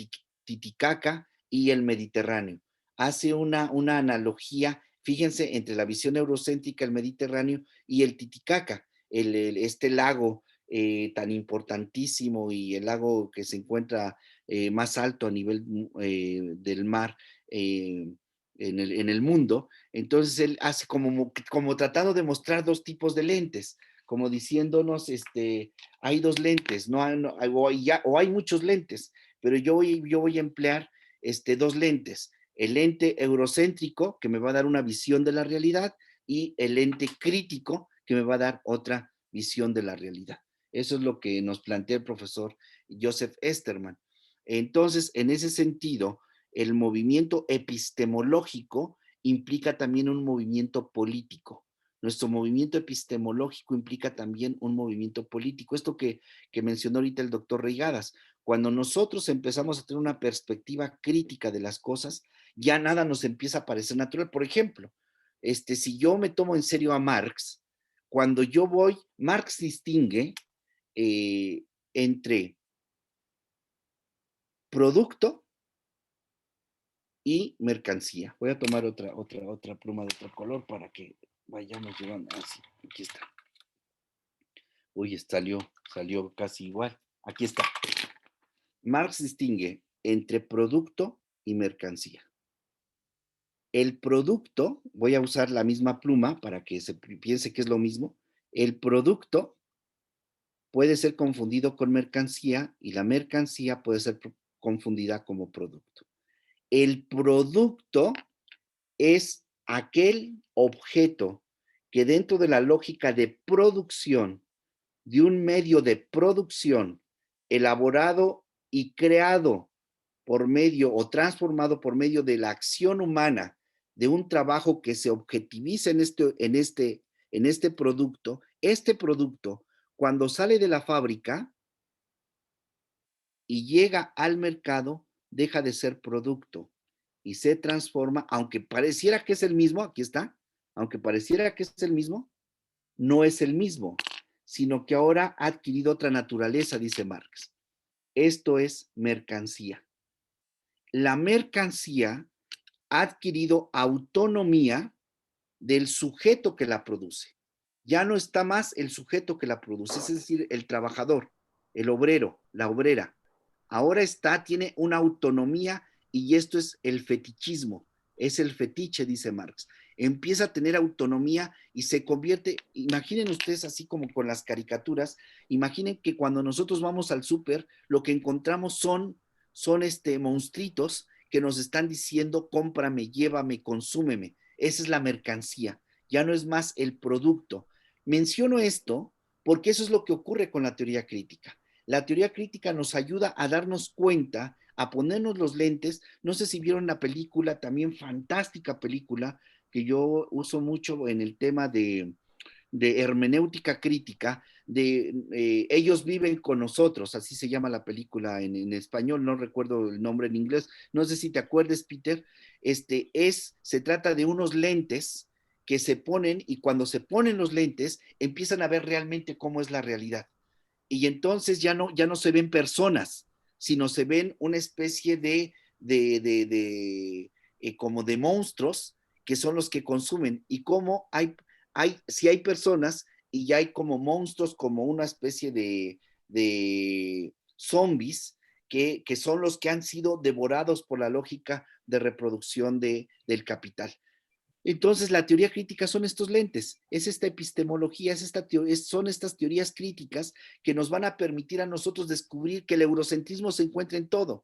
Titicaca y el Mediterráneo. Hace una analogía, fíjense, entre la visión eurocéntrica, el Mediterráneo y el Titicaca, este lago tan importantísimo y el lago que se encuentra más alto a nivel del mar en el mundo. Entonces él hace como tratando de mostrar dos tipos de lentes, como diciéndonos, hay dos lentes, o hay muchos lentes, pero yo voy a emplear dos lentes, el lente eurocéntrico, que me va a dar una visión de la realidad, y el lente crítico, que me va a dar otra visión de la realidad. Eso es lo que nos plantea el profesor Joseph Esterman. Entonces, en ese sentido, el movimiento epistemológico implica también un movimiento político. Nuestro movimiento epistemológico implica también un movimiento político. Esto que mencionó ahorita el doctor Reigadas, cuando nosotros empezamos a tener una perspectiva crítica de las cosas, ya nada nos empieza a parecer natural. Por ejemplo, si yo me tomo en serio a Marx, cuando yo voy, Marx distingue entre producto y mercancía. Voy a tomar otra pluma de otro color para que vayamos llevando así. Aquí está. Uy, salió casi igual. Aquí está. Marx distingue entre producto y mercancía. El producto, voy a usar la misma pluma para que se piense que es lo mismo. El producto puede ser confundido con mercancía y la mercancía puede ser confundida como producto. El producto es aquel objeto que dentro de la lógica de producción, de un medio de producción elaborado y creado por medio o transformado por medio de la acción humana, de un trabajo que se objetiviza en este producto, cuando sale de la fábrica y llega al mercado, deja de ser producto y se transforma, aunque pareciera que es el mismo, aquí está, aunque pareciera que es el mismo, no es el mismo, sino que ahora ha adquirido otra naturaleza, dice Marx. Esto es mercancía. La mercancía ha adquirido autonomía del sujeto que la produce. Ya no está más el sujeto que la produce, es decir, el trabajador, el obrero, la obrera. Ahora tiene una autonomía y esto es el fetichismo, es el fetiche, dice Marx. Empieza a tener autonomía y se convierte, imaginen ustedes así como con las caricaturas, imaginen que cuando nosotros vamos al súper, lo que encontramos son monstruitos que nos están diciendo, cómprame, llévame, consúmeme. Esa es la mercancía, ya no es más el producto. Menciono esto porque eso es lo que ocurre con la teoría crítica. La teoría crítica nos ayuda a darnos cuenta, a ponernos los lentes. No sé si vieron la película, también fantástica película, que yo uso mucho en el tema de hermenéutica crítica, Ellos viven con nosotros, así se llama la película en español, no recuerdo el nombre en inglés, no sé si te acuerdes, Peter, se trata de unos lentes que se ponen, y cuando se ponen los lentes, empiezan a ver realmente cómo es la realidad. Y entonces ya no se ven personas, sino se ven una especie como de monstruos que son los que consumen. Y como si hay personas y ya hay como monstruos, como una especie de zombies, que son los que han sido devorados por la lógica de reproducción del capital. Entonces, la teoría crítica son estos lentes, es esta epistemología, son estas teorías críticas que nos van a permitir a nosotros descubrir que el eurocentrismo se encuentra en todo,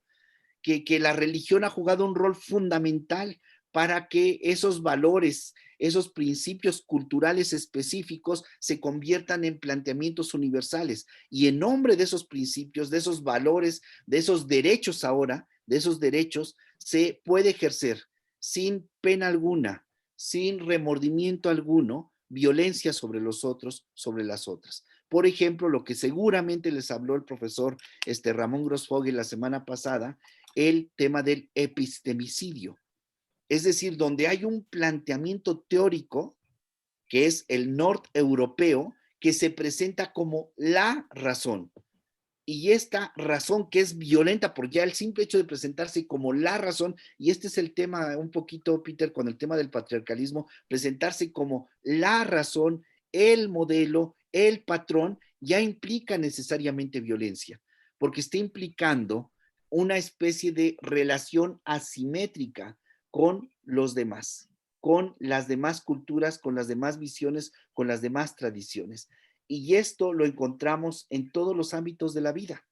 que la religión ha jugado un rol fundamental para que esos valores, esos principios culturales específicos se conviertan en planteamientos universales. Y en nombre de esos principios, de esos valores, de esos derechos ahora, de esos derechos, se puede ejercer sin pena alguna, sin remordimiento alguno, violencia sobre los otros, sobre las otras. Por ejemplo, lo que seguramente les habló el profesor Ramón Grossfogel la semana pasada, el tema del epistemicidio. Es decir, donde hay un planteamiento teórico, que es el norte-europeo, que se presenta como la razón. Y esta razón que es violenta por ya el simple hecho de presentarse como la razón, y este es el tema un poquito, Peter, con el tema del patriarcalismo, presentarse como la razón, el modelo, el patrón, ya implica necesariamente violencia, porque está implicando una especie de relación asimétrica con los demás, con las demás culturas, con las demás visiones, con las demás tradiciones. Y esto lo encontramos en todos los ámbitos de la vida.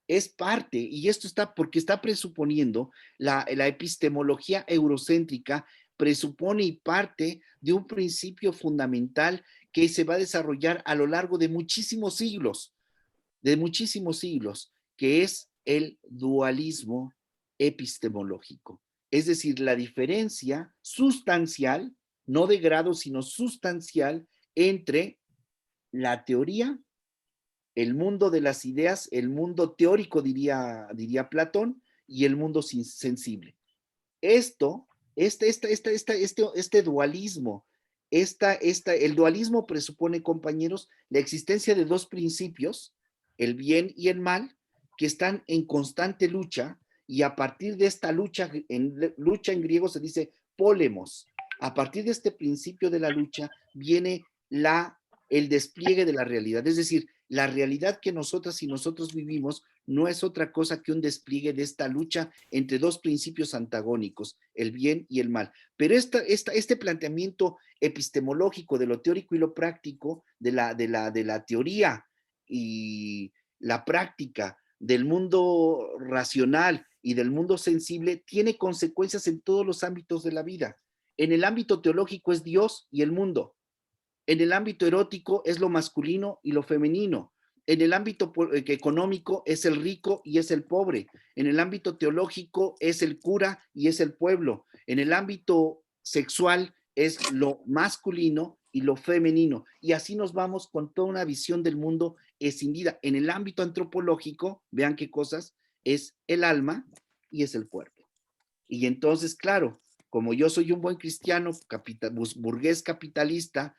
Es parte, y esto está porque está presuponiendo la epistemología eurocéntrica, presupone y parte de un principio fundamental que se va a desarrollar a lo largo de muchísimos siglos, que es el dualismo epistemológico. Es decir, la diferencia sustancial, no de grado, sino sustancial, entre la teoría, el mundo de las ideas, el mundo teórico, diría Platón, y el mundo sensible. Este dualismo, el dualismo presupone, compañeros, la existencia de dos principios, el bien y el mal, que están en constante lucha, y a partir de esta lucha en griego se dice polemos. A partir de este principio de la lucha viene el despliegue de la realidad, es decir, la realidad que nosotras y nosotros vivimos no es otra cosa que un despliegue de esta lucha entre dos principios antagónicos, el bien y el mal. Pero este planteamiento epistemológico de lo teórico y lo práctico, de la teoría y la práctica, del mundo racional y del mundo sensible, tiene consecuencias en todos los ámbitos de la vida. En el ámbito teológico es Dios y el mundo. En el ámbito erótico es lo masculino y lo femenino. En el ámbito económico es el rico y es el pobre. En el ámbito teológico es el cura y es el pueblo. En el ámbito sexual es lo masculino y lo femenino. Y así nos vamos con toda una visión del mundo escindida. En el ámbito antropológico, vean qué cosas, es el alma y es el cuerpo. Y entonces, claro, como yo soy un buen cristiano, burgués capitalista,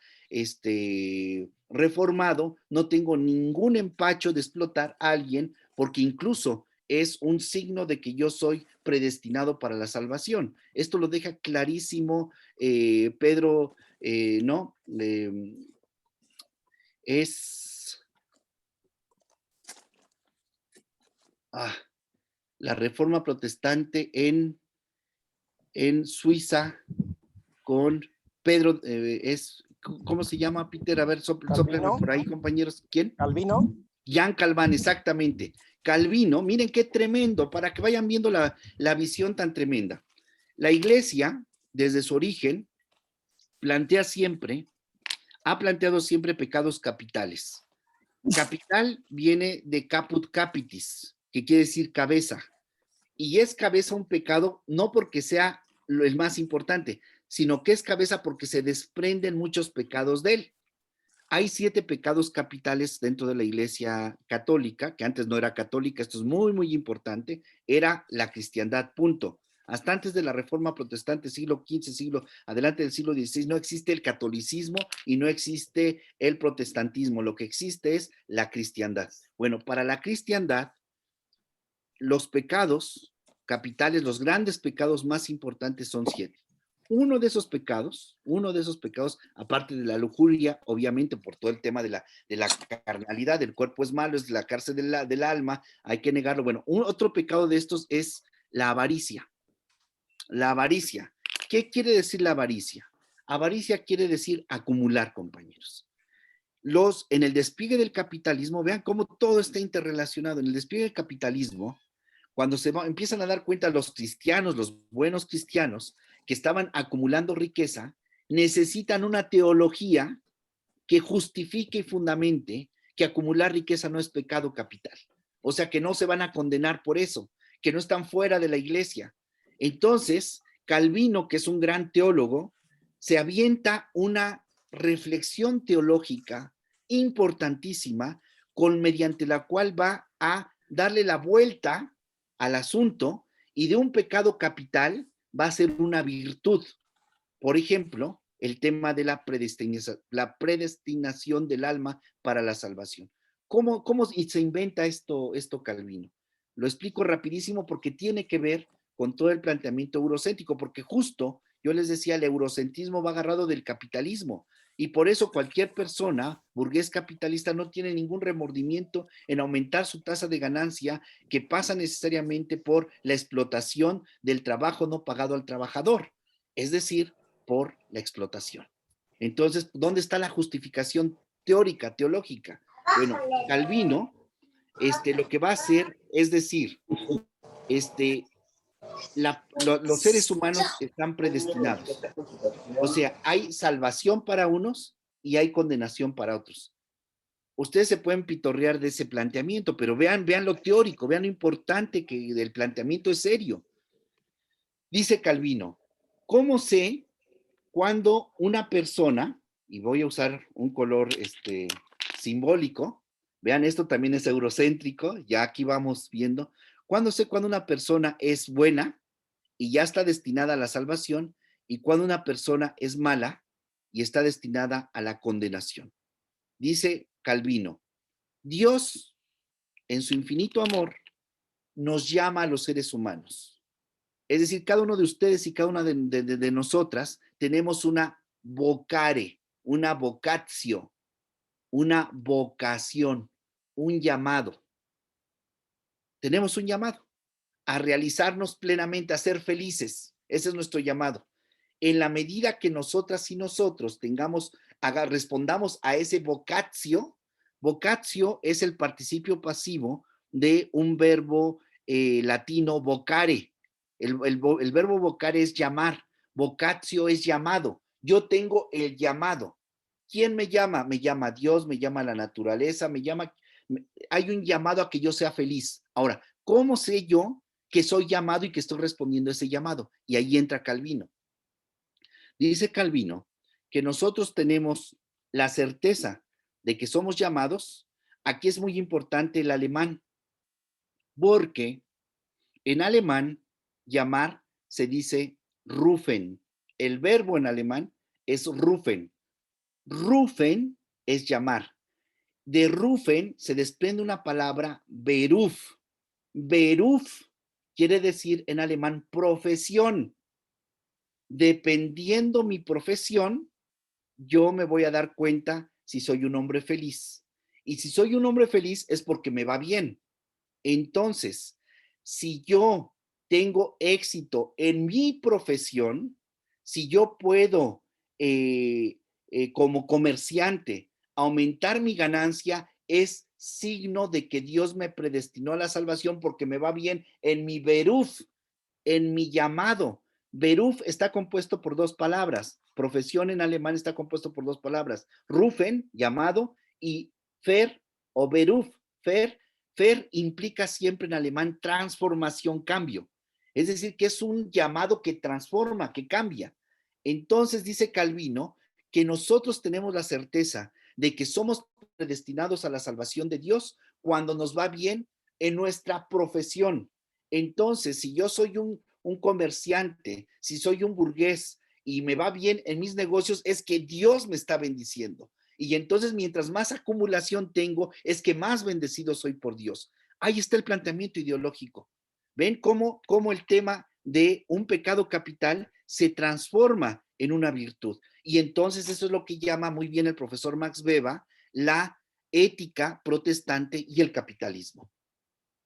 reformado, no tengo ningún empacho de explotar a alguien, porque incluso es un signo de que yo soy predestinado para la salvación. Esto lo deja clarísimo Pedro, ¿no? La Reforma Protestante en Suiza con Pedro, ¿cómo se llama, Peter? A ver, soplenme por ahí, compañeros. ¿Quién? Calvino. Jean Calvin, exactamente. Calvino, miren qué tremendo, para que vayan viendo la visión tan tremenda. La Iglesia, desde su origen, ha planteado siempre pecados capitales. Capital viene de caput capitis, que quiere decir cabeza. Y es cabeza un pecado no porque sea el más importante, sino que es cabeza porque se desprenden muchos pecados de él. Hay 7 pecados capitales dentro de la Iglesia católica, que antes no era católica, esto es muy, muy importante, era la cristiandad, punto. Hasta antes de la Reforma Protestante, siglo XV, adelante del siglo XVI, no existe el catolicismo y no existe el protestantismo. Lo que existe es la cristiandad. Bueno, para la cristiandad, los pecados capitales, los grandes pecados más importantes son 7. Uno de esos pecados, aparte de la lujuria, obviamente por todo el tema de la carnalidad, el cuerpo es malo, es la cárcel del alma, hay que negarlo. Bueno, otro pecado de estos es la avaricia. La avaricia. ¿Qué quiere decir la avaricia? Avaricia quiere decir acumular, compañeros. En el despliegue del capitalismo, vean cómo todo está interrelacionado. En el despliegue del capitalismo, cuando empiezan a dar cuenta los cristianos, los buenos cristianos, que estaban acumulando riqueza, necesitan una teología que justifique y fundamente que acumular riqueza no es pecado capital. O sea, que no se van a condenar por eso, que no están fuera de la iglesia. Entonces, Calvino, que es un gran teólogo, se avienta una reflexión teológica importantísima mediante la cual va a darle la vuelta al asunto y de un pecado capital va a ser una virtud. Por ejemplo, el tema de la predestinación del alma para la salvación. ¿Cómo se inventa esto Calvino? Lo explico rapidísimo porque tiene que ver con todo el planteamiento eurocéntrico, porque justo, yo les decía, el eurocentrismo va agarrado del capitalismo, y por eso cualquier persona, burgués capitalista, no tiene ningún remordimiento en aumentar su tasa de ganancia, que pasa necesariamente por la explotación del trabajo no pagado al trabajador, es decir, por la explotación. Entonces, ¿dónde está la justificación teórica, teológica? Bueno, Calvino, lo que va a hacer es decir, los seres humanos están predestinados. O sea, hay salvación para unos y hay condenación para otros. Ustedes se pueden pitorrear de ese planteamiento, pero vean lo teórico, vean lo importante que el planteamiento es serio. Dice Calvino, ¿cómo sé cuando una persona, y voy a usar un color simbólico, vean, esto también es eurocéntrico, ya aquí vamos viendo, ¿cuándo sé cuando una persona es buena y ya está destinada a la salvación y cuando una persona es mala y está destinada a la condenación? Dice Calvino, Dios, en su infinito amor, nos llama a los seres humanos. Es decir, cada uno de ustedes y cada una de nosotras tenemos una vocare, una vocatio, una vocación, un llamado. Tenemos un llamado a realizarnos plenamente, a ser felices. Ese es nuestro llamado. En la medida que nosotras y nosotros respondamos a ese vocatio, vocatio es el participio pasivo de un verbo latino vocare. El verbo vocare es llamar, vocatio es llamado. Yo tengo el llamado. ¿Quién me llama? Me llama Dios, me llama la naturaleza, hay un llamado a que yo sea feliz. Ahora, ¿cómo sé yo que soy llamado y que estoy respondiendo a ese llamado? Y ahí entra Calvino. Dice Calvino que nosotros tenemos la certeza de que somos llamados. Aquí es muy importante el alemán, porque en alemán llamar se dice rufen. El verbo en alemán es rufen. Rufen es llamar. De rufen se desprende una palabra beruf. Beruf quiere decir en alemán profesión. Dependiendo mi profesión, yo me voy a dar cuenta si soy un hombre feliz. Y si soy un hombre feliz es porque me va bien. Entonces, si yo tengo éxito en mi profesión, si yo puedo, como comerciante, aumentar mi ganancia, es signo de que Dios me predestinó a la salvación porque me va bien en mi beruf, en mi llamado. Beruf está compuesto por dos palabras. Profesión en alemán está compuesto por dos palabras. Rufen, llamado, y Fer o Beruf. Fer implica siempre en alemán transformación, cambio. Es decir, que es un llamado que transforma, que cambia. Entonces dice Calvino que nosotros tenemos la certeza de que somos predestinados a la salvación de Dios cuando nos va bien en nuestra profesión. Entonces, si yo soy un un comerciante, si soy un burgués y me va bien en mis negocios, es que Dios me está bendiciendo. Y entonces mientras más acumulación tengo, es que más bendecido soy por Dios. Ahí está el planteamiento ideológico. ¿Ven cómo el tema de un pecado capital se transforma en una virtud? Y entonces eso es lo que llama muy bien el profesor Max Weber la ética protestante y el capitalismo.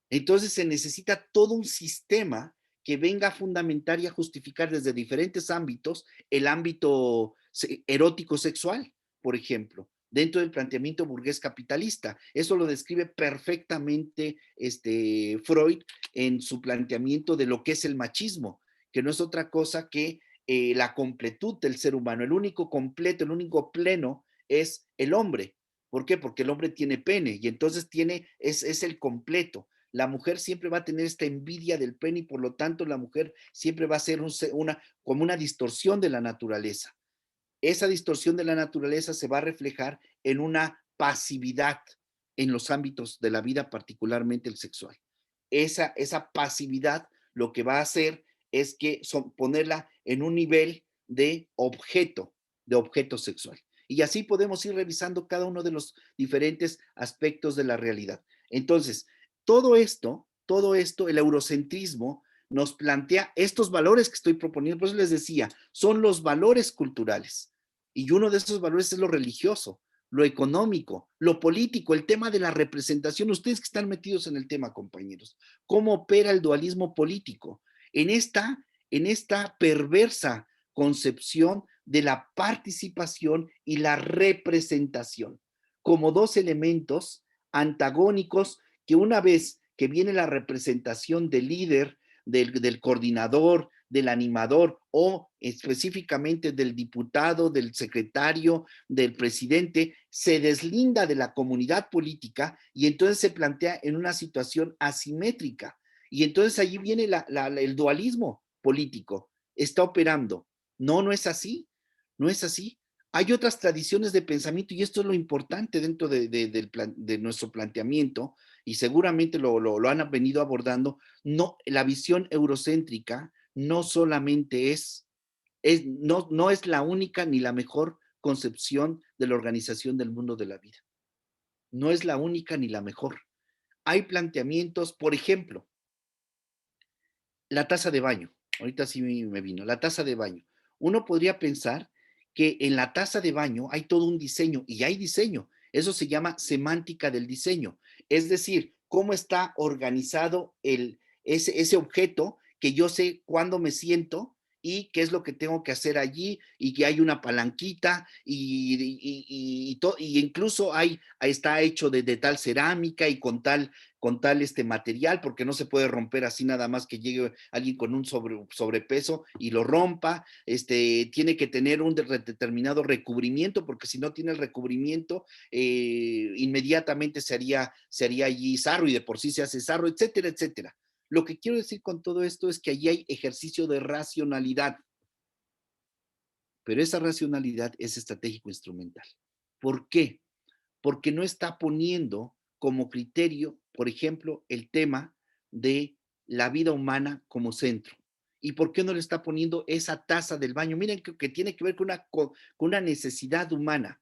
Entonces se necesita todo un sistema que venga a fundamentar y a justificar desde diferentes ámbitos el ámbito erótico sexual, por ejemplo, dentro del planteamiento burgués capitalista. Eso lo describe perfectamente Freud en su planteamiento de lo que es el machismo, que no es otra cosa que la completud del ser humano. El único completo, el único pleno es el hombre. ¿Por qué? Porque el hombre tiene pene y entonces es el completo. La mujer siempre va a tener esta envidia del pene y por lo tanto la mujer siempre va a ser como una distorsión de la naturaleza. Esa distorsión de la naturaleza se va a reflejar en una pasividad en los ámbitos de la vida, particularmente el sexual. Esa pasividad lo que va a hacer es que ponerla en un nivel de objeto sexual. Y así podemos ir revisando cada uno de los diferentes aspectos de la realidad. Entonces, todo esto, el eurocentrismo nos plantea estos valores que estoy proponiendo, por eso les decía, son los valores culturales. Y uno de esos valores es lo religioso, lo económico, lo político, el tema de la representación. Ustedes que están metidos en el tema, compañeros, ¿cómo opera el dualismo político? En esta perversa concepción de la participación y la representación, como dos elementos antagónicos que una vez que viene la representación del líder, del coordinador, del animador o específicamente del diputado, del secretario, del presidente, se deslinda de la comunidad política y entonces se plantea en una situación asimétrica. Y entonces allí viene el dualismo político, está operando. No es así, no es así. Hay otras tradiciones de pensamiento y esto es lo importante dentro de nuestro planteamiento y seguramente lo han venido abordando. No, la visión eurocéntrica no solamente no es la única ni la mejor concepción de la organización del mundo de la vida. No es la única ni la mejor. Hay planteamientos, por ejemplo, la taza de baño. Ahorita sí me vino, la taza de baño. Uno podría pensar que en la taza de baño hay todo un diseño y hay diseño. Eso se llama semántica del diseño. Es decir, cómo está organizado ese objeto que yo sé cuándo me siento y qué es lo que tengo que hacer allí y que hay una palanquita y incluso está hecho de tal cerámica y con tal material, porque no se puede romper así nada más que llegue alguien con un sobrepeso y lo rompa. Tiene que tener un determinado recubrimiento, porque si no tiene el recubrimiento, inmediatamente se haría allí sarro y de por sí se hace sarro, etcétera, etcétera. Lo que quiero decir con todo esto es que allí hay ejercicio de racionalidad, pero esa racionalidad es estratégico instrumental. ¿Por qué? Porque no está poniendo como criterio, por ejemplo, el tema de la vida humana como centro. ¿Y por qué no le está poniendo esa taza del baño? Miren que tiene que ver con una necesidad humana.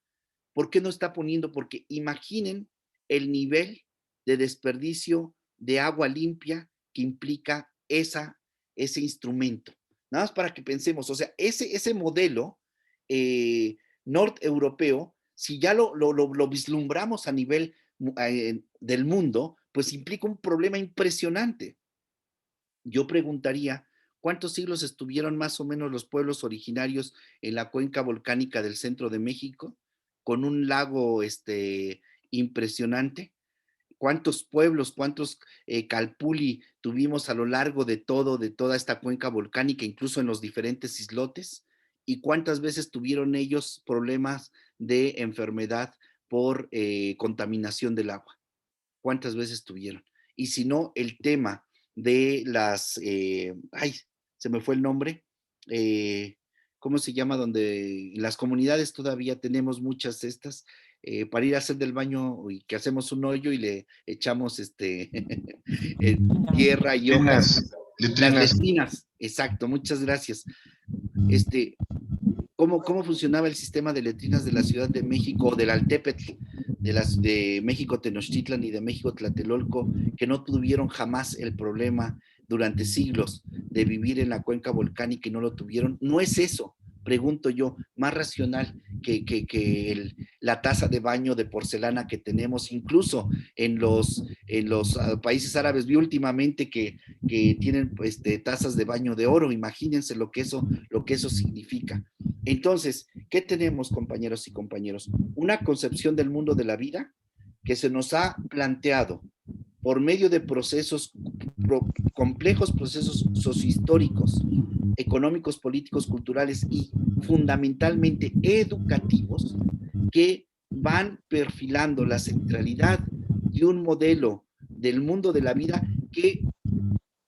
¿Por qué no está poniendo? Porque imaginen el nivel de desperdicio de agua limpia que implica ese instrumento. Nada más para que pensemos, o sea, ese modelo norteuropeo, si ya lo vislumbramos a nivel del mundo, pues implica un problema impresionante. Yo preguntaría, ¿cuántos siglos estuvieron más o menos los pueblos originarios en la cuenca volcánica del centro de México, con un lago impresionante? ¿Cuántos pueblos, cuántos calpuli tuvimos a lo largo de toda esta cuenca volcánica, incluso en los diferentes islotes? ¿Y cuántas veces tuvieron ellos problemas de enfermedad por contaminación del agua? ¿Cuántas veces tuvieron? Y si no, el tema de se me fue el nombre, ¿cómo se llama? Donde en las comunidades todavía tenemos muchas de estas, para ir a hacer del baño y que hacemos un hoyo y le echamos tierra y hojas. Las letrinas. Exacto, muchas gracias. ¿Cómo funcionaba el sistema de letrinas de la Ciudad de México o del Altépetl, de México Tenochtitlan y de México Tlatelolco, que no tuvieron jamás el problema durante siglos de vivir en la cuenca volcánica y no lo tuvieron? No es eso, pregunto yo, más racional que la taza de baño de porcelana que tenemos, incluso en los países árabes. Vi últimamente que tienen tazas de baño de oro. Imagínense lo que eso significa. Entonces, ¿qué tenemos, compañeros y compañeros? Una concepción del mundo de la vida que se nos ha planteado por medio de complejos procesos sociohistóricos, económicos, políticos, culturales y fundamentalmente educativos, que van perfilando la centralidad de un modelo del mundo de la vida que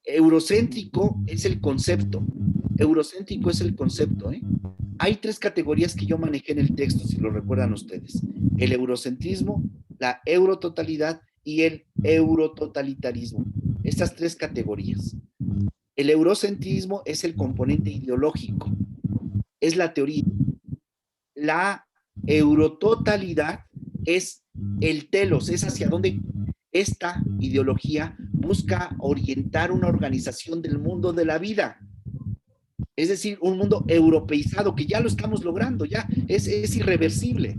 eurocéntrico es el concepto. Eurocéntrico es el concepto, ¿eh? Hay 3 categorías que yo manejé en el texto, si lo recuerdan ustedes: el eurocentrismo, la eurototalidad y el eurototalitarismo. Estas 3 categorías. El eurocentrismo es el componente ideológico, es la teoría. La eurototalidad es el telos, es hacia dónde esta ideología busca orientar una organización del mundo de la vida. Es decir, un mundo europeizado, que ya lo estamos logrando, ya es irreversible.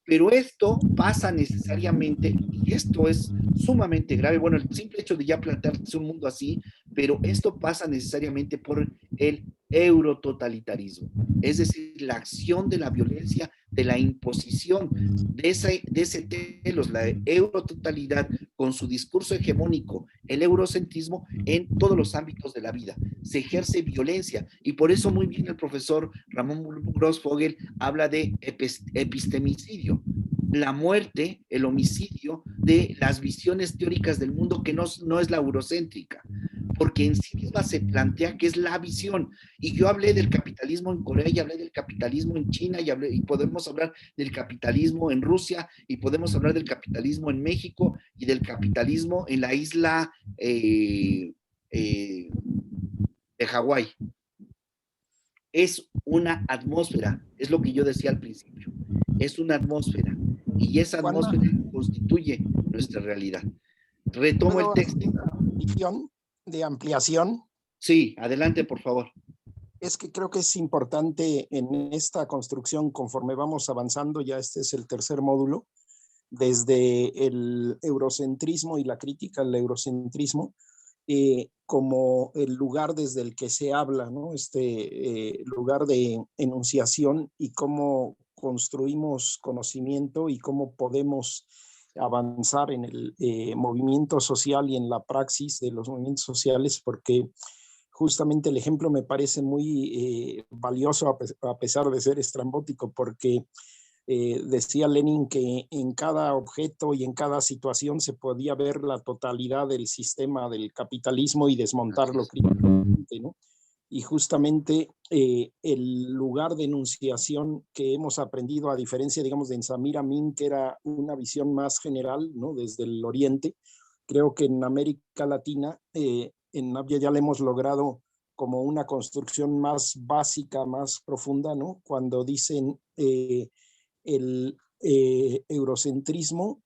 Pero esto pasa necesariamente, y esto es sumamente grave, bueno, el simple hecho de ya plantearse un mundo así, pero esto pasa necesariamente por el eurototalitarismo, es decir, la acción de la violencia, de la imposición de ese telos, la eurototalidad, con su discurso hegemónico, el eurocentrismo, en todos los ámbitos de la vida. Se ejerce violencia, y por eso muy bien el profesor Ramón Grossfogel habla de epistemicidio, la muerte, el homicidio de las visiones teóricas del mundo, que no es la eurocéntrica, porque en sí misma se plantea que es la visión. Y yo hablé del capitalismo en Corea, y hablé del capitalismo en China, y podemos hablar del capitalismo en Rusia, y podemos hablar del capitalismo en México, y del capitalismo en la isla de Hawái. Es una atmósfera, es lo que yo decía al principio, es una atmósfera, y esa atmósfera constituye nuestra realidad. Retomo el texto. De ampliación. Sí, adelante, por favor. Es que creo que es importante en esta construcción, conforme vamos avanzando, ya este es el 3er módulo, desde el eurocentrismo y la crítica al eurocentrismo, como el lugar desde el que se habla, ¿no? Lugar de enunciación, y cómo construimos conocimiento y cómo podemos avanzar en el movimiento social y en la praxis de los movimientos sociales, porque justamente el ejemplo me parece muy valioso, a pesar de ser estrambótico, porque decía Lenin que en cada objeto y en cada situación se podía ver la totalidad del sistema del capitalismo y desmontarlo críticamente, ¿no? Y justamente el lugar de enunciación que hemos aprendido, a diferencia, digamos, de Samir Amin, que era una visión más general, ¿no? Desde el oriente, creo que en América Latina, en Navia ya le hemos logrado como una construcción más básica, más profunda, ¿no? Cuando dicen el eurocentrismo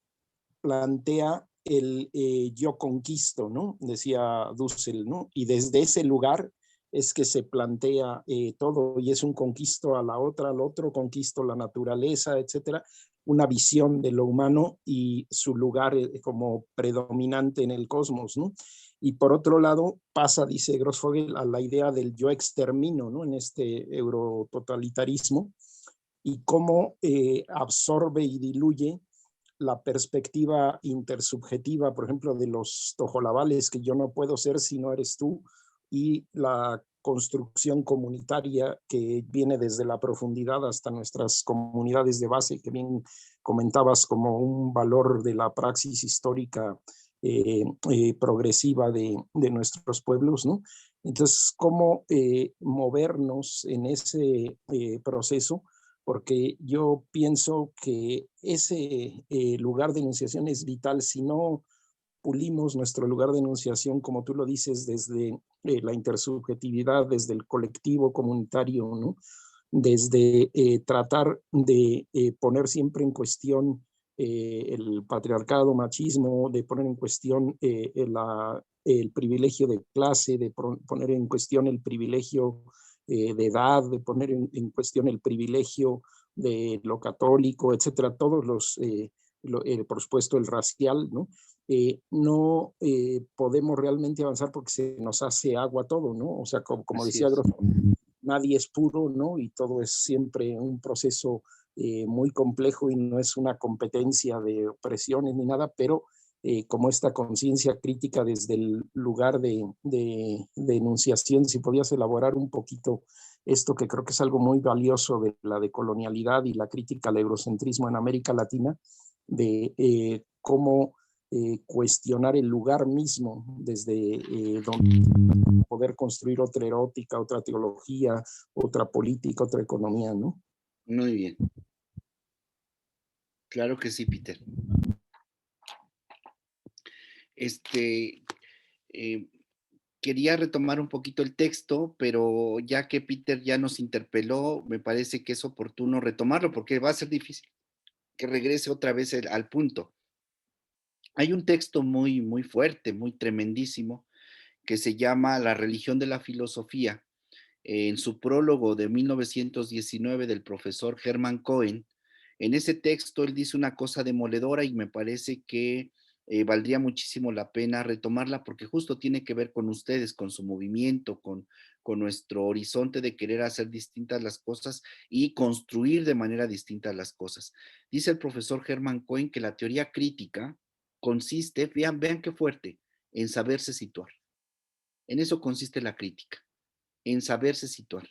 plantea el yo conquisto, ¿no? Decía Dussel, ¿no? Y desde ese lugar es que se plantea todo, y es un conquisto a la otra, al otro, conquisto la naturaleza, etcétera, una visión de lo humano y su lugar como predominante en el cosmos, ¿no? Y por otro lado pasa, dice Grossfogel, a la idea del yo extermino, ¿no? En este eurototalitarismo, y cómo absorbe y diluye la perspectiva intersubjetiva, por ejemplo, de los tojolabales, que yo no puedo ser si no eres tú, y la construcción comunitaria que viene desde la profundidad hasta nuestras comunidades de base, que bien comentabas como un valor de la praxis histórica progresiva de nuestros pueblos, ¿no? Entonces, ¿cómo movernos en ese proceso? Porque yo pienso que ese lugar de enunciación es vital. Si no pulimos nuestro lugar de enunciación, como tú lo dices, desde la intersubjetividad, desde el colectivo comunitario, ¿no? Desde tratar de poner siempre en cuestión el patriarcado, machismo, de poner en cuestión el privilegio de clase, de poner en cuestión el privilegio de edad, de poner en cuestión el privilegio de lo católico, etcétera, todos los, por supuesto, el racial, ¿no? No podemos realmente avanzar porque se nos hace agua todo, ¿no? O sea, como decía Grosso, nadie es puro, ¿no? Y todo es siempre un proceso muy complejo y no es una competencia de opresiones ni nada, pero como esta conciencia crítica desde el lugar de enunciación, si podías elaborar un poquito esto que creo que es algo muy valioso de la decolonialidad y la crítica al eurocentrismo en América Latina, de cómo cuestionar el lugar mismo desde donde poder construir otra erótica, otra teología, otra política, otra economía, ¿no? Muy bien. Claro que sí, Peter. Eh, quería retomar un poquito el texto, pero ya que Peter ya nos interpeló, me parece que es oportuno retomarlo porque va a ser difícil que regrese otra vez al punto. Hay un texto muy, muy fuerte, muy tremendísimo, que se llama La religión de la filosofía. En su prólogo de 1919 del profesor Hermann Cohen, en ese texto él dice una cosa demoledora y me parece que valdría muchísimo la pena retomarla porque justo tiene que ver con ustedes, con su movimiento, con nuestro horizonte de querer hacer distintas las cosas y construir de manera distinta las cosas. Dice el profesor Hermann Cohen que la teoría crítica consiste, vean qué fuerte, en saberse situar. En eso consiste la crítica, en saberse situar.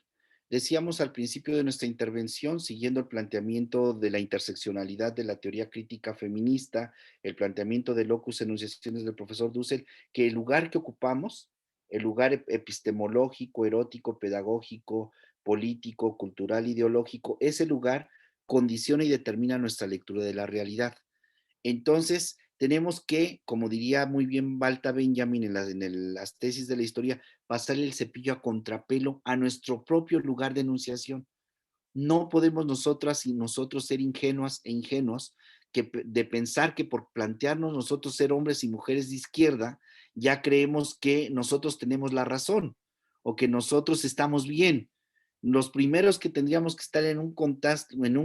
Decíamos al principio de nuestra intervención, siguiendo el planteamiento de la interseccionalidad de la teoría crítica feminista, el planteamiento de locus enunciaciones del profesor Dussel, que el lugar que ocupamos, el lugar epistemológico, erótico, pedagógico, político, cultural, ideológico, ese lugar condiciona y determina nuestra lectura de la realidad. Entonces, tenemos que, como diría muy bien Walter Benjamin en las tesis de la historia, pasarle el cepillo a contrapelo a nuestro propio lugar de enunciación. No podemos nosotras y nosotros ser ingenuas e ingenuos de pensar que por plantearnos nosotros ser hombres y mujeres de izquierda, ya creemos que nosotros tenemos la razón o que nosotros estamos bien. Los primeros que tendríamos que estar en un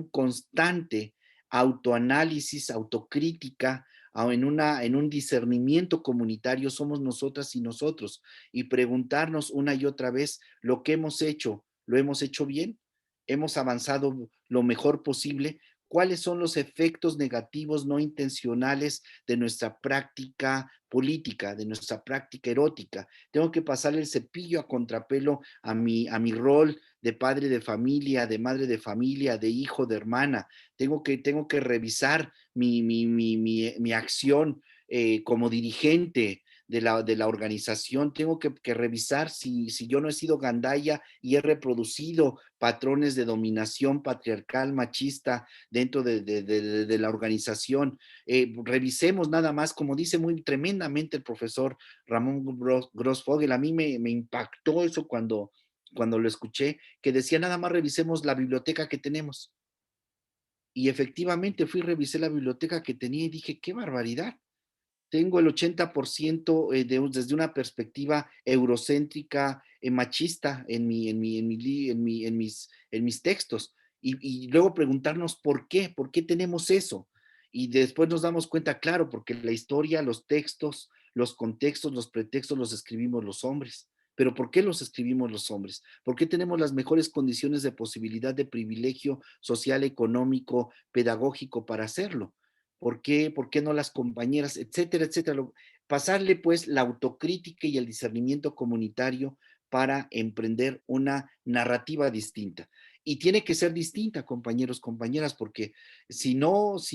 constante autoanálisis, autocrítica, en un discernimiento comunitario somos nosotras y nosotros, y preguntarnos una y otra vez lo que hemos hecho, ¿lo hemos hecho bien? ¿Hemos avanzado lo mejor posible? ¿Cuáles son los efectos negativos no intencionales de nuestra práctica política, de nuestra práctica erótica? Tengo que pasarle el cepillo a contrapelo a mi rol de padre de familia, de madre de familia, de hijo, de hermana. Tengo que revisar mi acción como dirigente de la organización. Tengo que revisar si yo no he sido gandaya y he reproducido patrones de dominación patriarcal, machista dentro de la organización. Revisemos nada más, como dice muy tremendamente el profesor Ramón Grossfogel. A mí me impactó eso cuando lo escuché, que decía nada más revisemos la biblioteca que tenemos. Y efectivamente fui y revisé la biblioteca que tenía y dije, qué barbaridad. Tengo el 80% desde una perspectiva eurocéntrica, machista en mis textos. Y luego preguntarnos por qué tenemos eso. Y después nos damos cuenta, claro, porque la historia, los textos, los contextos, los pretextos los escribimos los hombres. Pero ¿por qué los escribimos los hombres? ¿Por qué tenemos las mejores condiciones de posibilidad de privilegio social, económico, pedagógico para hacerlo? ¿Por qué no las compañeras? Etcétera, etcétera. Pasarle pues la autocrítica y el discernimiento comunitario para emprender una narrativa distinta. y tiene que ser distinta, compañeros, compañeras, porque si los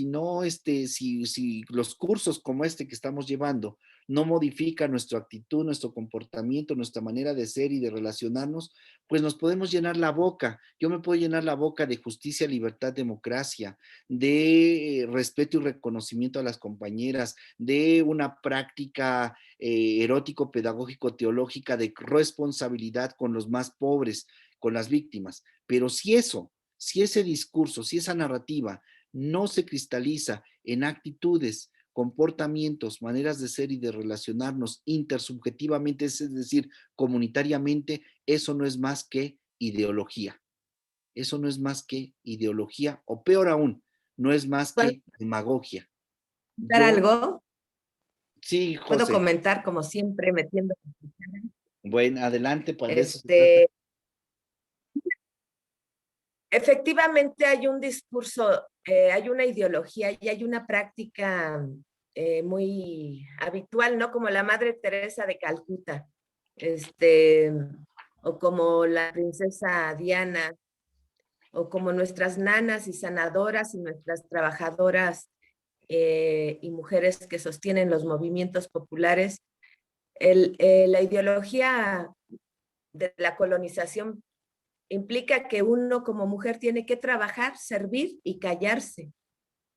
cursos como este que estamos llevando no modifican nuestra actitud, nuestro comportamiento, nuestra manera de ser y de relacionarnos, pues nos podemos llenar la boca. Yo me puedo llenar la boca de justicia, libertad, democracia, de respeto y reconocimiento a las compañeras, de una práctica erótico, pedagógico, teológica, de responsabilidad con los más pobres, con las víctimas. Pero si ese discurso, si esa narrativa no se cristaliza en actitudes, comportamientos, maneras de ser y de relacionarnos intersubjetivamente, es decir, comunitariamente, eso no es más que ideología. Eso no es más que ideología, o peor aún, no es más ¿Puedo que demagogia. comentar algo? Sí, Puedo José. comentar, como siempre, metiendo. Bueno, adelante, para eso se trata. Efectivamente hay un discurso, hay una ideología y hay una práctica muy habitual, ¿no? Como la Madre Teresa de Calcuta, o como la princesa Diana, o como nuestras nanas y sanadoras y nuestras trabajadoras y mujeres que sostienen los movimientos populares. La ideología de la colonización implica que uno como mujer tiene que trabajar, servir y callarse,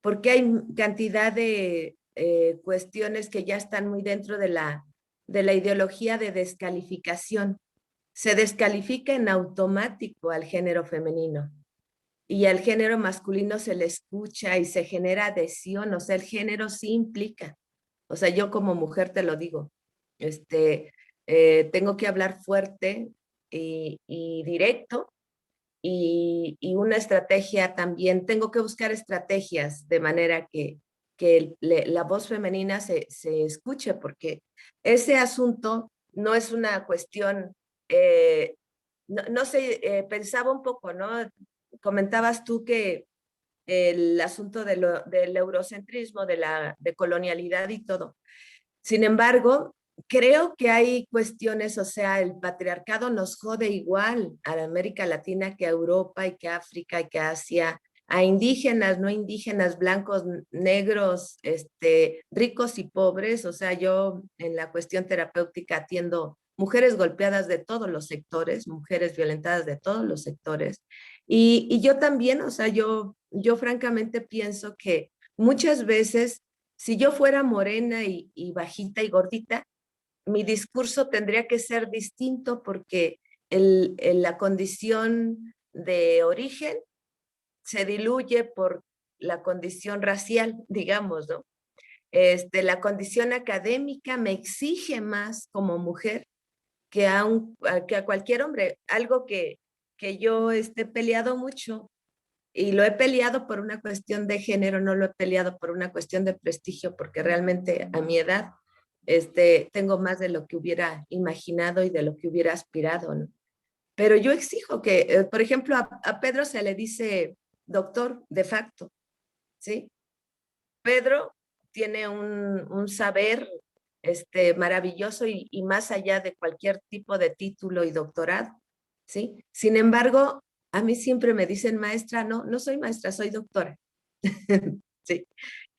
porque hay cantidad de cuestiones que ya están muy dentro de la ideología de descalificación. Se descalifica en automático al género femenino y al género masculino se le escucha y se genera adhesión, o sea, el género sí implica. O sea, yo como mujer te lo digo, tengo que hablar fuerte y directo y una estrategia también, tengo que buscar estrategias de manera que la voz femenina se escuche, porque ese asunto no es una cuestión, no sé, pensaba un poco, ¿no? Comentabas tú que el asunto del eurocentrismo, de colonialidad y todo. Sin embargo, creo que hay cuestiones, o sea, el patriarcado nos jode igual a América Latina que a Europa y que a África y que a Asia, a indígenas, no indígenas, blancos, negros, ricos y pobres. O sea, yo en la cuestión terapéutica atiendo mujeres golpeadas de todos los sectores, mujeres violentadas de todos los sectores. Y yo también, o sea, yo francamente pienso que muchas veces si yo fuera morena y bajita y gordita, mi discurso tendría que ser distinto porque la condición de origen se diluye por la condición racial, digamos, ¿no? La condición académica me exige más como mujer que a cualquier hombre, algo que yo he peleado mucho y lo he peleado por una cuestión de género, no lo he peleado por una cuestión de prestigio, porque realmente a mi edad tengo más de lo que hubiera imaginado y de lo que hubiera aspirado, ¿no? Pero yo exijo que, por ejemplo, a Pedro se le dice doctor de facto, ¿sí? Pedro tiene un saber maravilloso y más allá de cualquier tipo de título y doctorado, ¿sí? Sin embargo, a mí siempre me dicen maestra, no, no soy maestra, soy doctora. Sí.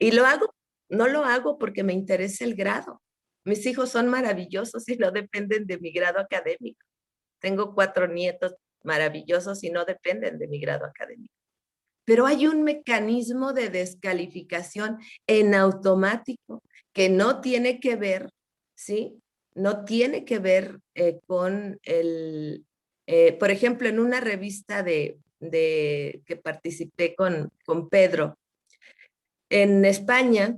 Y lo hago, no lo hago porque me interesa el grado. Mis hijos son maravillosos y no dependen de mi grado académico. Tengo 4 nietos maravillosos y no dependen de mi grado académico. Pero hay un mecanismo de descalificación en automático que no tiene que ver, ¿sí? No tiene que ver con por ejemplo, en una revista que participé con Pedro, en España,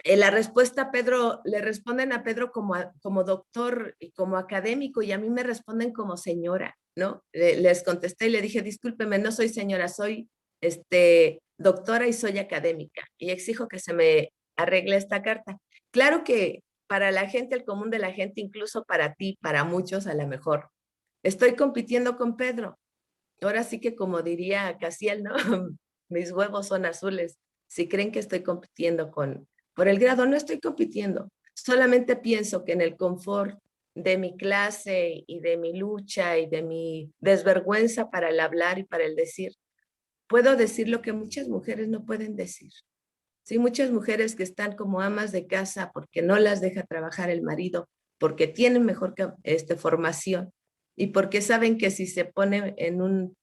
la respuesta a Pedro, le responden a Pedro como doctor y como académico, y a mí me responden como señora, ¿no? Les contesté y le dije, discúlpeme, no soy señora, soy doctora y soy académica, y exijo que se me arregle esta carta. Claro que para la gente, el común de la gente, incluso para ti, para muchos a lo mejor, estoy compitiendo con Pedro. Ahora sí que como diría Casiel, ¿no? Mis huevos son azules. Si creen que estoy compitiendo por el grado, no estoy compitiendo. Solamente pienso que en el confort de mi clase y de mi lucha y de mi desvergüenza para el hablar y para el decir, puedo decir lo que muchas mujeres no pueden decir. Sí, muchas mujeres que están como amas de casa porque no las deja trabajar el marido, porque tienen mejor formación y porque saben que si se pone en un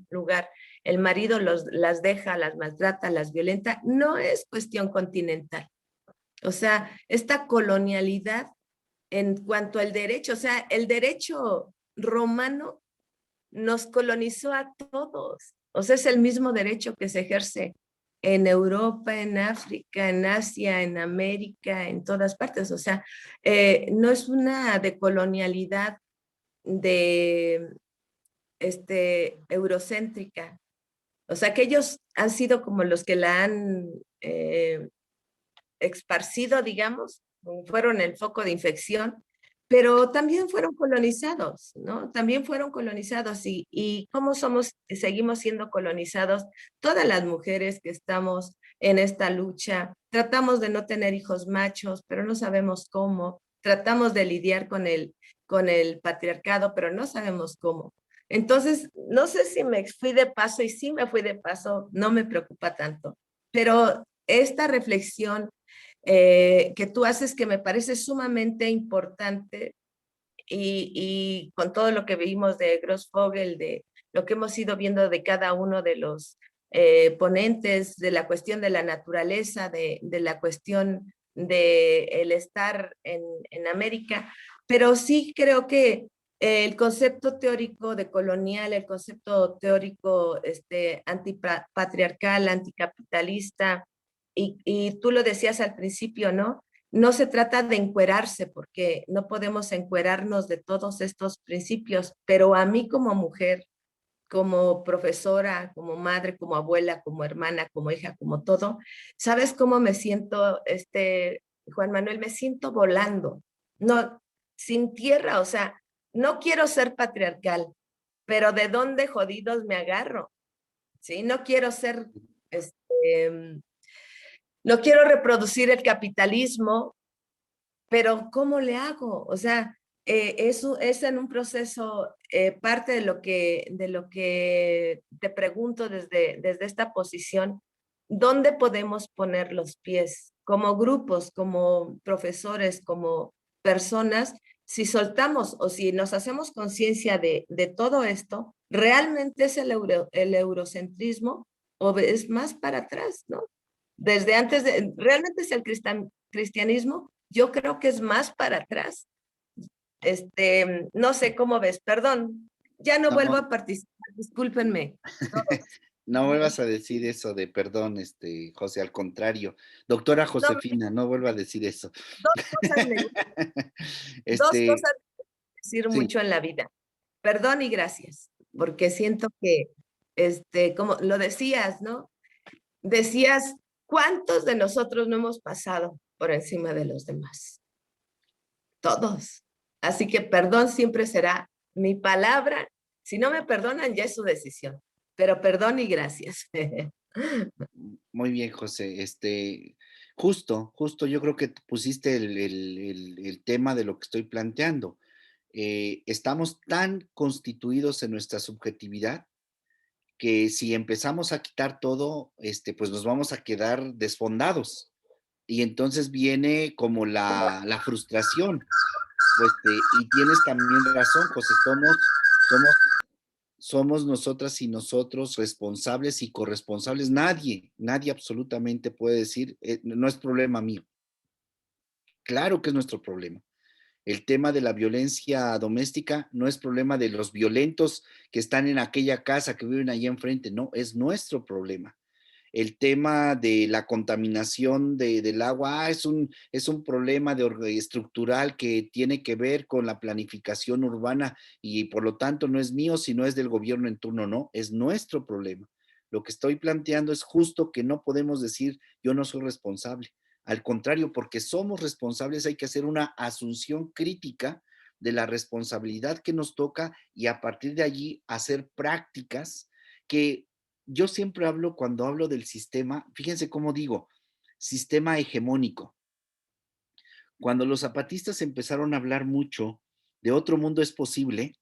lugar, el marido las deja, las maltrata, las violenta, no es cuestión continental. O sea, esta colonialidad en cuanto al derecho, o sea, el derecho romano nos colonizó a todos. O sea, es el mismo derecho que se ejerce en Europa, en África, en Asia, en América, en todas partes. O sea, no es una decolonialidad de eurocéntrica. O sea, que ellos han sido como los que la han esparcido, digamos, fueron el foco de infección, pero también fueron colonizados, ¿no? También fueron colonizados y cómo somos, seguimos siendo colonizados todas las mujeres que estamos en esta lucha. Tratamos de no tener hijos machos, pero no sabemos cómo. Tratamos de lidiar con el patriarcado, pero no sabemos cómo. Entonces, no sé si me fui de paso y si me fui de paso, no me preocupa tanto, pero esta reflexión que tú haces que me parece sumamente importante y con todo lo que vimos de Grossfogel, de lo que hemos ido viendo de cada uno de los ponentes, de la cuestión de la naturaleza, de la cuestión de el estar en América, pero sí creo que el concepto teórico de colonial, el concepto teórico antipatriarcal, anticapitalista, y tú lo decías al principio, ¿no? No se trata de encuerarse, porque no podemos encuerarnos de todos estos principios, pero a mí como mujer, como profesora, como madre, como abuela, como hermana, como hija, como todo, ¿sabes cómo me siento, Juan Manuel? Me siento volando, no, sin tierra, o sea, no quiero ser patriarcal, pero ¿de dónde jodidos me agarro? ¿Sí? No quiero ser, no quiero reproducir el capitalismo, pero ¿cómo le hago? O sea, eso es en un proceso, parte de lo que te pregunto desde esta posición, ¿dónde podemos poner los pies como grupos, como profesores, como personas? Si soltamos o si nos hacemos conciencia de todo esto, ¿realmente es el eurocentrismo o es más para atrás, ¿no? Desde antes de, ¿realmente es el cristianismo? Yo creo que es más para atrás. No sé cómo ves, perdón, ya no vuelvo No, a participar, discúlpenme. no vuelvas a decir eso de perdón, José, al contrario. Doctora No, Josefina, no vuelva a decir eso. dos cosas me gustan, dos Este, cosas decir sí, mucho en la vida. Perdón y gracias, porque siento que, como lo decías, ¿no? Decías, ¿cuántos de nosotros no hemos pasado por encima de los demás? Todos. Así que perdón siempre será mi palabra. Si no me perdonan, ya es su decisión. Pero perdón y gracias. muy bien, José. Justo, yo creo que pusiste el tema de lo que estoy planteando. Estamos tan constituidos en nuestra subjetividad que si empezamos a quitar todo, pues nos vamos a quedar desfondados. Y entonces viene como la frustración. Y tienes también razón, José, somos nosotras y nosotros responsables y corresponsables. Nadie absolutamente puede decir, no es problema mío. Claro que es nuestro problema. El tema de la violencia doméstica no es problema de los violentos que están en aquella casa, que viven allá enfrente, no, es nuestro problema. El tema de la contaminación del agua es un problema estructural que tiene que ver con la planificación urbana y por lo tanto no es mío, sino es del gobierno en turno, no, es nuestro problema. Lo que estoy planteando es justo que no podemos decir yo no soy responsable. Al contrario, porque somos responsables hay que hacer una asunción crítica de la responsabilidad que nos toca y a partir de allí hacer prácticas que yo siempre hablo, cuando hablo del sistema, fíjense cómo digo, sistema hegemónico. Cuando los zapatistas empezaron a hablar mucho de otro mundo es posible,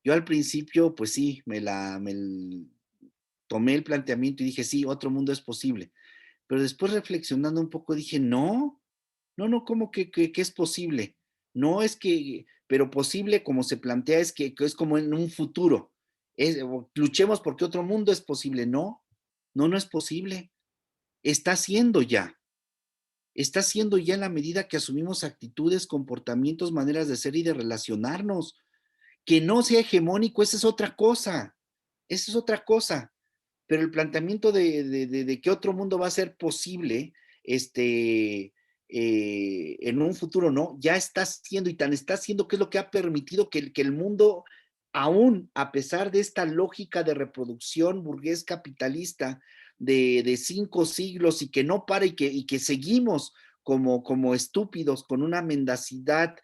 yo al principio, pues sí, tomé el planteamiento y dije, sí, otro mundo es posible. Pero después reflexionando un poco dije, no, no, ¿cómo que es posible? No es que, pero posible como se plantea es que es como en un futuro. Luchemos porque otro mundo es posible. No, no es posible. Está siendo ya. Está siendo ya en la medida que asumimos actitudes, comportamientos, maneras de ser y de relacionarnos. Que no sea hegemónico, esa es otra cosa. Esa es otra cosa. Pero el planteamiento de que otro mundo va a ser posible en un futuro, no, ya está siendo y tan está siendo que es lo que ha permitido que el mundo, aún a pesar de esta lógica de reproducción burgués capitalista de 5 siglos y que no para y que seguimos como estúpidos, con una mendacidad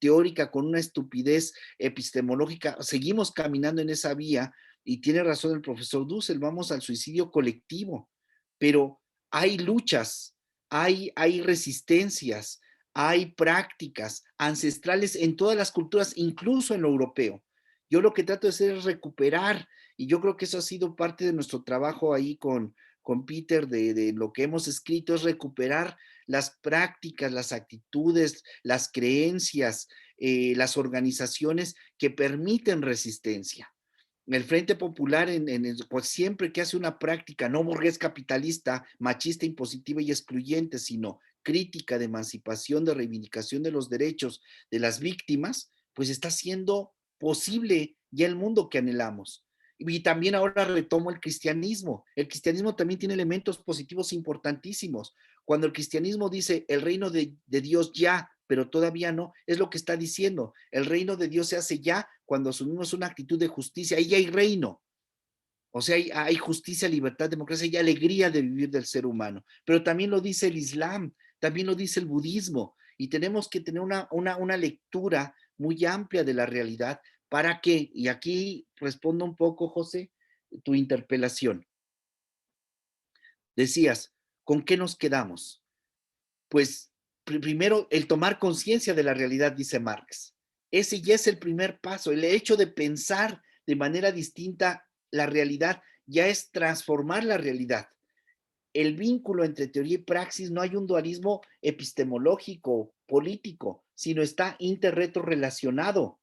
teórica, con una estupidez epistemológica, seguimos caminando en esa vía. Y tiene razón el profesor Dussel, vamos al suicidio colectivo, pero hay luchas, hay resistencias, hay prácticas ancestrales en todas las culturas, incluso en lo europeo. Yo lo que trato de hacer es recuperar, y yo creo que eso ha sido parte de nuestro trabajo ahí con Peter, de lo que hemos escrito, es recuperar las prácticas, las actitudes, las creencias, las organizaciones que permiten resistencia. El Frente Popular, pues siempre que hace una práctica no burgués capitalista, machista, impositiva y excluyente, sino crítica de emancipación, de reivindicación de los derechos de las víctimas, pues está haciendo posible ya el mundo que anhelamos. Y también ahora retomo el cristianismo. El cristianismo también tiene elementos positivos importantísimos. Cuando el cristianismo dice el reino de Dios ya, pero todavía no, es lo que está diciendo. El reino de Dios se hace ya cuando asumimos una actitud de justicia. Ahí ya hay reino. O sea, hay justicia, libertad, democracia y alegría de vivir del ser humano. Pero también lo dice el Islam, también lo dice el budismo. Y tenemos que tener una lectura muy amplia de la realidad para que, y aquí respondo un poco, José, tu interpelación. Decías, ¿con qué nos quedamos? Pues primero, el tomar conciencia de la realidad, dice Marx. Ese ya es el primer paso. El hecho de pensar de manera distinta la realidad ya es transformar la realidad. El vínculo entre teoría y praxis, no hay un dualismo epistemológico, político, sino está interretrorelacionado.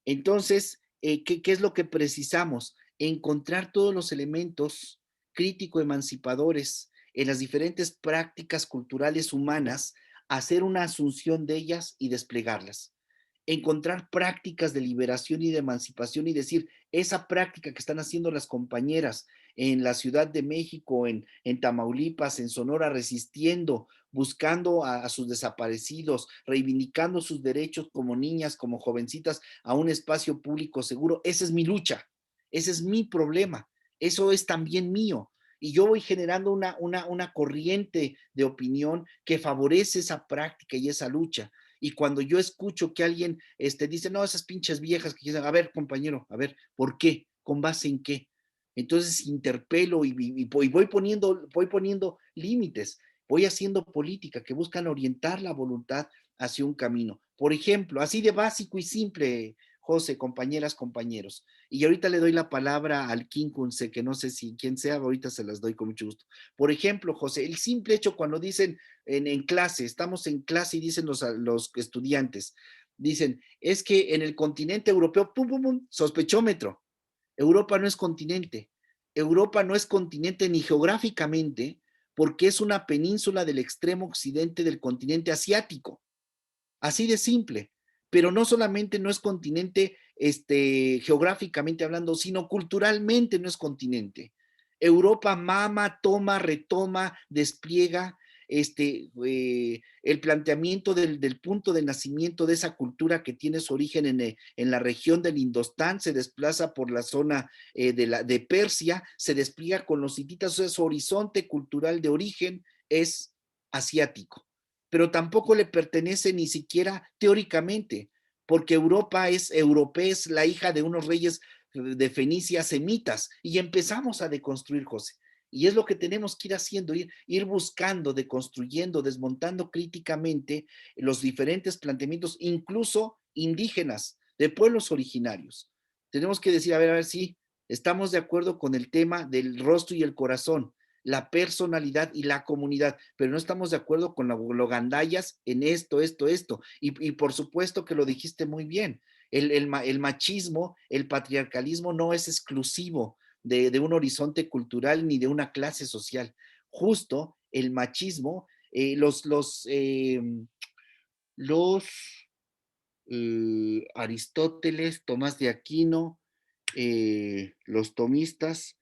Entonces, ¿qué es lo que precisamos? Encontrar todos los elementos crítico-emancipadores en las diferentes prácticas culturales humanas, hacer una asunción de ellas y desplegarlas. Encontrar prácticas de liberación y de emancipación y decir, esa práctica que están haciendo las compañeras en la Ciudad de México, en Tamaulipas, en Sonora, resistiendo, buscando a sus desaparecidos, reivindicando sus derechos como niñas, como jovencitas, a un espacio público seguro. Esa es mi lucha, ese es mi problema, eso es también mío. Y yo voy generando una corriente de opinión que favorece esa práctica y esa lucha. Y cuando yo escucho que alguien dice, no, esas pinches viejas que dicen, a ver, compañero, a ver, ¿por qué? ¿Con base en qué? Entonces interpelo y voy poniendo límites, voy haciendo política que buscan orientar la voluntad hacia un camino. Por ejemplo, así de básico y simple, José, compañeras, compañeros. Y ahorita le doy la palabra al Quinconce, que no sé si quién sea, ahorita se las doy con mucho gusto. Por ejemplo, José, el simple hecho cuando dicen en clase, estamos en clase y dicen los estudiantes, dicen, es que en el continente europeo, pum, pum, pum, sospechómetro. Europa no es continente. Europa no es continente ni geográficamente, porque es una península del extremo occidente del continente asiático. Así de simple. Pero no solamente no es continente geográficamente hablando, sino culturalmente no es continente. Europa mama, toma, retoma, despliega el planteamiento del punto de nacimiento de esa cultura que tiene su origen en la región del Indostán, se desplaza por la zona de Persia, se despliega con los hititas, o sea, su horizonte cultural de origen es asiático, pero tampoco le pertenece ni siquiera teóricamente, porque Europa es la hija de unos reyes de Fenicia semitas, y empezamos a deconstruir, José. Y es lo que tenemos que ir haciendo, ir buscando, deconstruyendo, desmontando críticamente los diferentes planteamientos, incluso indígenas, de pueblos originarios. Tenemos que decir, a ver si estamos de acuerdo con el tema del rostro y el corazón, la personalidad y la comunidad, pero no estamos de acuerdo con los gandayas en esto. Y por supuesto que lo dijiste muy bien, el machismo, el patriarcalismo no es exclusivo de un horizonte cultural ni de una clase social. Justo el machismo, Aristóteles, Tomás de Aquino, los tomistas,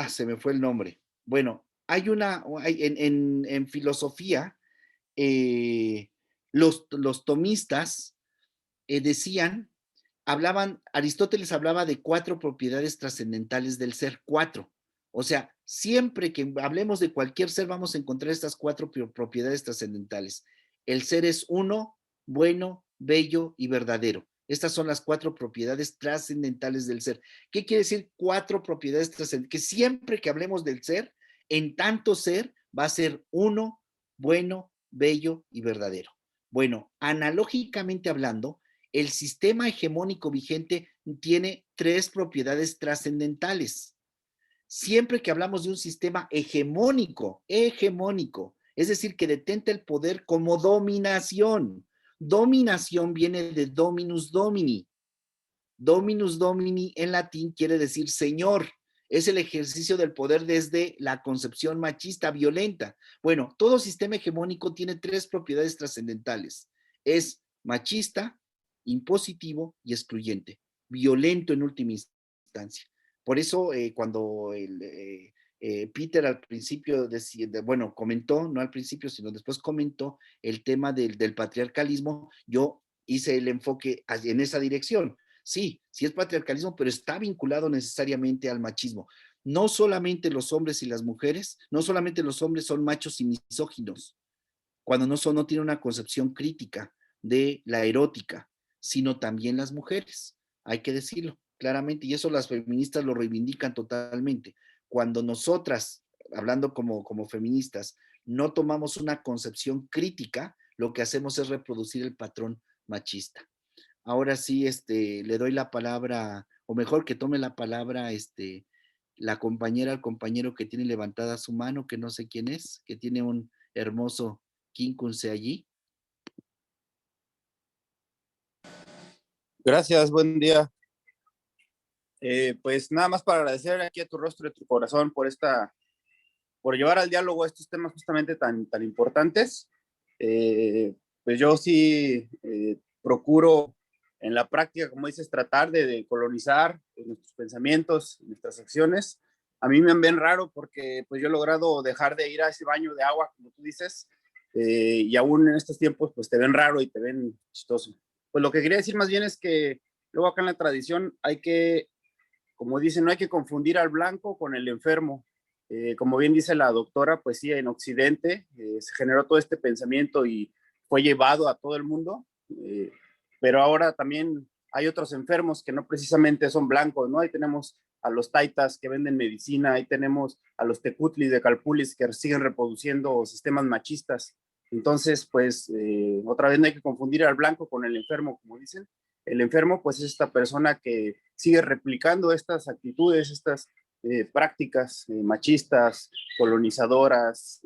se me fue el nombre. Bueno, en filosofía, los tomistas decían, Aristóteles hablaba de 4 propiedades trascendentales del ser, 4. O sea, siempre que hablemos de cualquier ser vamos a encontrar estas 4 propiedades trascendentales. El ser es uno, bueno, bello y verdadero. Estas son las 4 propiedades trascendentales del ser. ¿Qué quiere decir 4 propiedades trascendentales? Que siempre que hablemos del ser, en tanto ser va a ser uno, bueno, bello y verdadero. Bueno, analógicamente hablando, el sistema hegemónico vigente tiene 3 propiedades trascendentales. Siempre que hablamos de un sistema hegemónico, es decir, que detenta el poder como dominación. Dominación viene de dominus domini. Dominus domini en latín quiere decir señor. Es el ejercicio del poder desde la concepción machista, violenta. Bueno, todo sistema hegemónico tiene 3 propiedades trascendentales. Es machista, impositivo y excluyente. Violento en última instancia. Por eso cuando Peter al principio comentó, no al principio, sino después comentó el tema del patriarcalismo, yo hice el enfoque en esa dirección. Sí es patriarcalismo, pero está vinculado necesariamente al machismo. No solamente los hombres y las mujeres, no solamente los hombres son machos y misóginos, cuando no tienen una concepción crítica de la erótica, sino también las mujeres, hay que decirlo claramente, y eso las feministas lo reivindican totalmente. Cuando nosotras, hablando como feministas, no tomamos una concepción crítica, lo que hacemos es reproducir el patrón machista. Ahora sí, le doy la palabra, o mejor que tome la palabra, la compañera, el compañero que tiene levantada su mano, que no sé quién es, que tiene un hermoso quíncunce allí. Gracias, buen día. Pues nada más para agradecer aquí a tu rostro y a tu corazón por llevar al diálogo estos temas justamente tan importantes. Pues yo sí procuro en la práctica, como dices, tratar de colonizar nuestros pensamientos, nuestras acciones. A mí me ven raro porque pues yo he logrado dejar de ir a ese baño de agua, como tú dices, y aún en estos tiempos pues te ven raro y te ven chistoso. Pues lo que quería decir más bien es que luego acá en la tradición hay que, como dicen, no hay que confundir al blanco con el enfermo. Como bien dice la doctora, pues sí, en Occidente se generó todo este pensamiento y fue llevado a todo el mundo, pero ahora también hay otros enfermos que no precisamente son blancos, ¿no? Ahí tenemos a los taitas que venden medicina, ahí tenemos a los tecutlis de Calpulis que siguen reproduciendo sistemas machistas. Entonces, pues, otra vez no hay que confundir al blanco con el enfermo, como dicen. El enfermo, pues, es esta persona que sigue replicando estas actitudes, estas prácticas machistas, colonizadoras,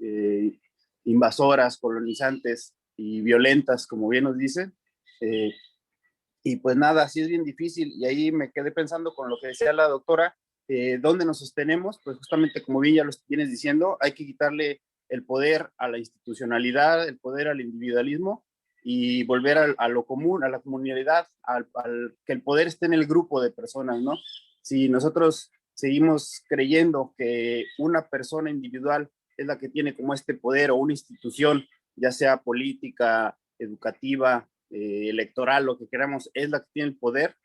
invasoras, colonizantes y violentas, como bien nos dicen. Y pues nada, sí es bien difícil. Y ahí me quedé pensando con lo que decía la doctora, ¿dónde nos sostenemos? Pues justamente, como bien ya lo vienes diciendo, hay que quitarle el poder a la institucionalidad, el poder al individualismo y volver a lo común, a la comunidad, que el poder esté en el grupo de personas, ¿no? Si nosotros seguimos creyendo que una persona individual es la que tiene como este poder o una institución, ya sea política, educativa, electoral, lo que queramos, es la que tiene el poder,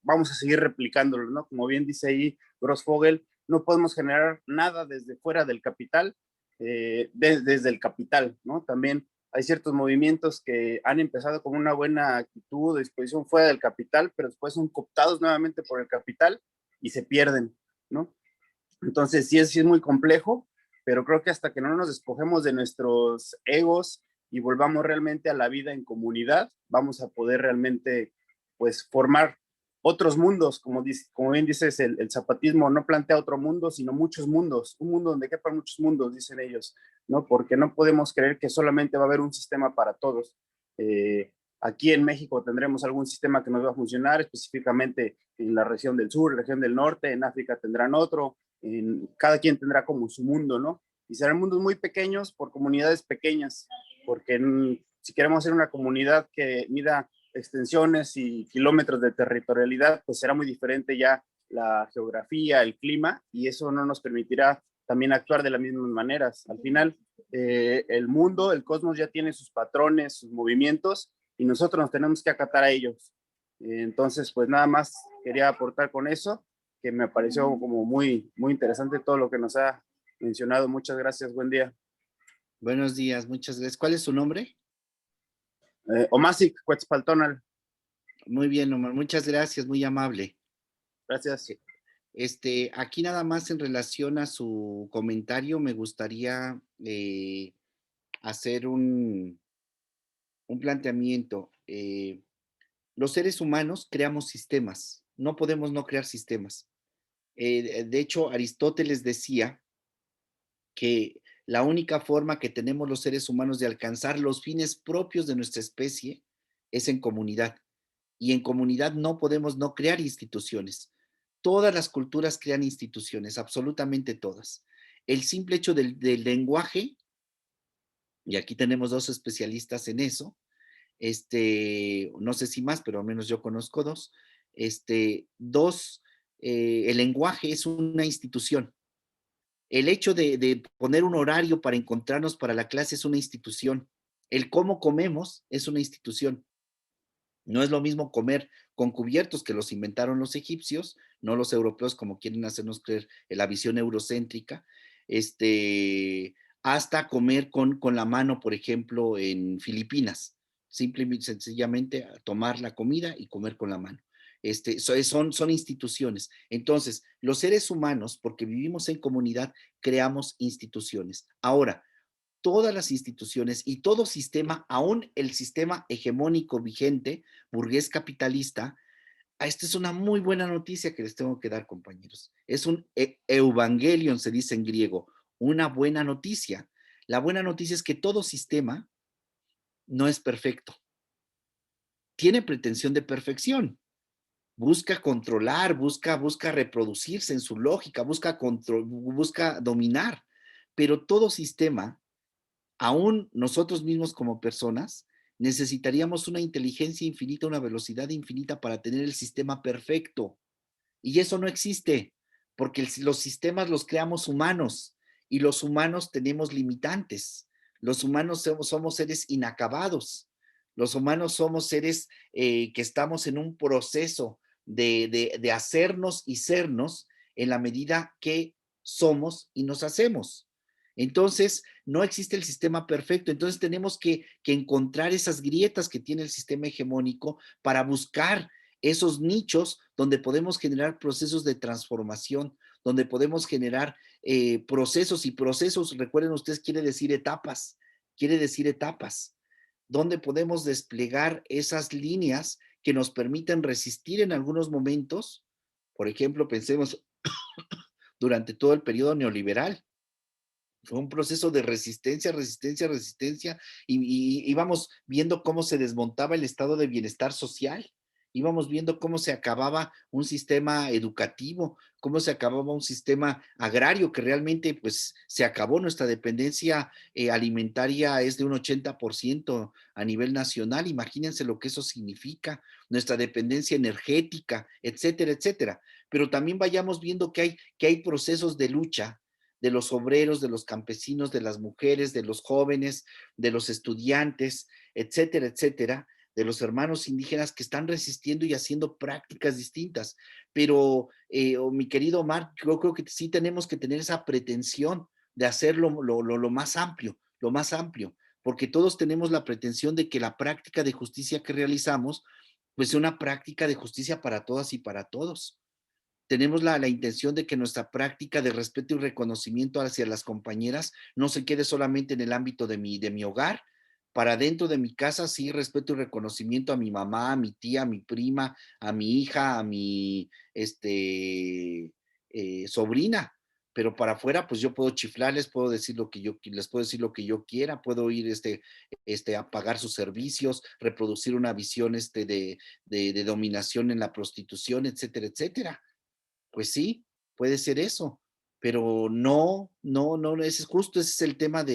vamos a seguir replicándolo, ¿no? Como bien dice ahí Grossfogel, no podemos generar nada desde fuera del capital, desde el capital, ¿no? También hay ciertos movimientos que han empezado con una buena actitud, disposición fuera del capital, pero después son cooptados nuevamente por el capital y se pierden, ¿no? Entonces sí es muy complejo, pero creo que hasta que no nos despojemos de nuestros egos, y volvamos realmente a la vida en comunidad, vamos a poder realmente pues formar otros mundos, como bien dices, el zapatismo no plantea otro mundo, sino muchos mundos, un mundo donde quepan muchos mundos, dicen ellos, ¿no? Porque no podemos creer que solamente va a haber un sistema para todos. Aquí en México tendremos algún sistema que nos va a funcionar, específicamente en la región del sur, región del norte, en África tendrán otro, cada quien tendrá como su mundo, ¿no? Y serán mundos muy pequeños por comunidades pequeñas, porque si queremos hacer una comunidad que mida extensiones y kilómetros de territorialidad, pues será muy diferente ya la geografía, el clima, y eso no nos permitirá también actuar de las mismas maneras. Al final, el mundo, el cosmos ya tiene sus patrones, sus movimientos, y nosotros nos tenemos que acatar a ellos. Entonces, pues nada más quería aportar con eso, que me pareció como muy, muy interesante todo lo que nos ha mencionado. Muchas gracias, buen día. Buenos días, muchas gracias. ¿Cuál es su nombre? Omasic Quetzaltonal. Muy bien, Omar, muchas gracias, muy amable. Gracias. Aquí nada más en relación a su comentario, me gustaría hacer un planteamiento. Los seres humanos creamos sistemas, no podemos no crear sistemas. De hecho, Aristóteles decía que la única forma que tenemos los seres humanos de alcanzar los fines propios de nuestra especie es en comunidad. Y en comunidad no podemos no crear instituciones. Todas las culturas crean instituciones, absolutamente todas. El simple hecho del lenguaje, y aquí tenemos dos especialistas en eso, no sé si más, pero al menos yo conozco dos, el lenguaje es una institución. El hecho de poner un horario para encontrarnos para la clase es una institución. El cómo comemos es una institución. No es lo mismo comer con cubiertos, que los inventaron los egipcios, no los europeos como quieren hacernos creer en la visión eurocéntrica, hasta comer con la mano, por ejemplo, en Filipinas. Simplemente, sencillamente, tomar la comida y comer con la mano. Son instituciones. Entonces, los seres humanos, porque vivimos en comunidad, creamos instituciones. Ahora, todas las instituciones y todo sistema, aún el sistema hegemónico vigente, burgués capitalista, esta es una muy buena noticia que les tengo que dar, compañeros. Es un evangelion, se dice en griego, una buena noticia. La buena noticia es que todo sistema no es perfecto. Tiene pretensión de perfección. Busca controlar, busca reproducirse en su lógica, busca dominar. Pero todo sistema, aún nosotros mismos como personas, necesitaríamos una inteligencia infinita, una velocidad infinita para tener el sistema perfecto. Y eso no existe, porque los sistemas los creamos humanos y los humanos tenemos limitantes. Los humanos somos seres inacabados. Los humanos somos seres que estamos en un proceso de hacernos y sernos en la medida que somos y nos hacemos. Entonces, no existe el sistema perfecto. Entonces, tenemos que encontrar esas grietas que tiene el sistema hegemónico para buscar esos nichos donde podemos generar procesos de transformación, donde podemos generar procesos, y procesos, recuerden ustedes, quiere decir etapas, donde podemos desplegar esas líneas que nos permiten resistir en algunos momentos. Por ejemplo, pensemos durante todo el periodo neoliberal. Fue un proceso de resistencia, y íbamos viendo cómo se desmontaba el estado de bienestar social, íbamos viendo cómo se acababa un sistema educativo, cómo se acababa un sistema agrario, que realmente pues se acabó. Nuestra dependencia alimentaria es de un 80% a nivel nacional. Imagínense lo que eso significa, nuestra dependencia energética, etcétera, etcétera. Pero también vayamos viendo que hay procesos de lucha de los obreros, de los campesinos, de las mujeres, de los jóvenes, de los estudiantes, etcétera, etcétera, de los hermanos indígenas que están resistiendo y haciendo prácticas distintas. Pero, mi querido Omar, yo creo que sí tenemos que tener esa pretensión de hacerlo lo más amplio, porque todos tenemos la pretensión de que la práctica de justicia que realizamos, pues sea una práctica de justicia para todas y para todos. Tenemos la intención de que nuestra práctica de respeto y reconocimiento hacia las compañeras no se quede solamente en el ámbito de mi hogar, Para dentro de mi casa, sí, respeto y reconocimiento a mi mamá, a mi tía, a mi prima, a mi hija, a mi sobrina. Pero para afuera, pues yo puedo chiflarles, puedo decir lo que les puedo decir lo que yo quiera, puedo ir a pagar sus servicios, reproducir una visión de dominación en la prostitución, etcétera, etcétera. Pues sí, puede ser eso, pero no, ese es justo, ese es el tema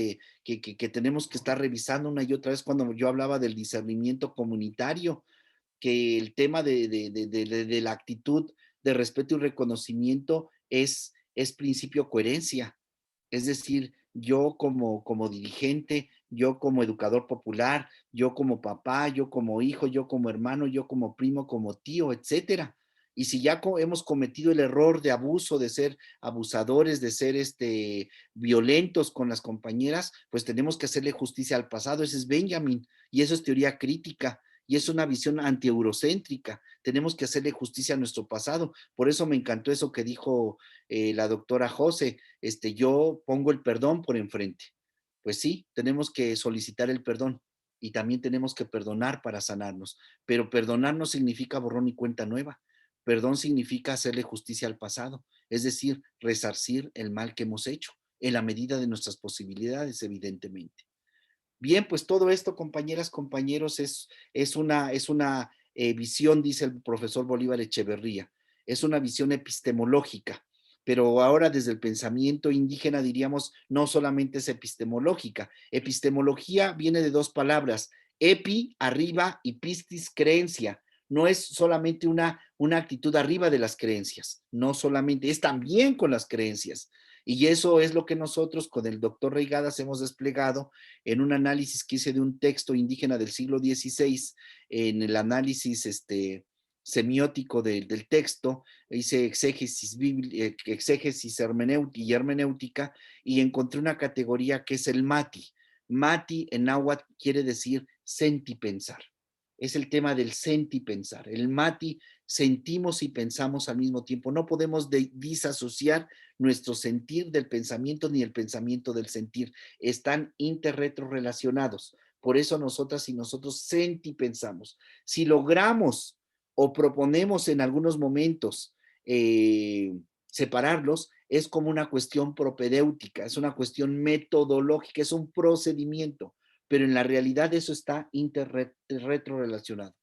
que tenemos que estar revisando una y otra vez cuando yo hablaba del discernimiento comunitario, que el tema de la actitud de respeto y reconocimiento es principio coherencia. Es decir, yo como dirigente, yo como educador popular, yo como papá, yo como hijo, yo como hermano, yo como primo, como tío, etcétera. Y si ya hemos cometido el error de abuso, de ser abusadores, de ser violentos con las compañeras, pues tenemos que hacerle justicia al pasado. Ese es Benjamin, y eso es teoría crítica, y es una visión anti-eurocéntrica. Tenemos que hacerle justicia a nuestro pasado. Por eso me encantó eso que dijo la doctora José, yo pongo el perdón por enfrente. Pues sí, tenemos que solicitar el perdón y también tenemos que perdonar para sanarnos, pero perdonar no significa borrón y cuenta nueva. Perdón significa hacerle justicia al pasado, es decir, resarcir el mal que hemos hecho, en la medida de nuestras posibilidades, evidentemente. Bien, pues todo esto, compañeras, compañeros, es una visión, dice el profesor Bolívar Echeverría, es una visión epistemológica, pero ahora desde el pensamiento indígena diríamos no solamente es epistemológica. Epistemología viene de dos palabras, epi, arriba, y pistis, creencia. No es solamente una actitud arriba de las creencias, no solamente, es también con las creencias. Y eso es lo que nosotros con el doctor Reigadas hemos desplegado en un análisis que hice de un texto indígena del siglo XVI, en el análisis semiótico del texto, hice exégesis y hermenéutica, y encontré una categoría que es el mati. Mati en náhuatl quiere decir sentipensar. Es el tema del sentipensar. El mati, sentimos y pensamos al mismo tiempo. No podemos disasociar nuestro sentir del pensamiento ni el pensamiento del sentir. Están interretrorelacionados. Por eso nosotras y nosotros sentipensamos. Si logramos o proponemos en algunos momentos separarlos, es como una cuestión propedéutica, es una cuestión metodológica, es un procedimiento, pero en la realidad eso está interretrorelacionado.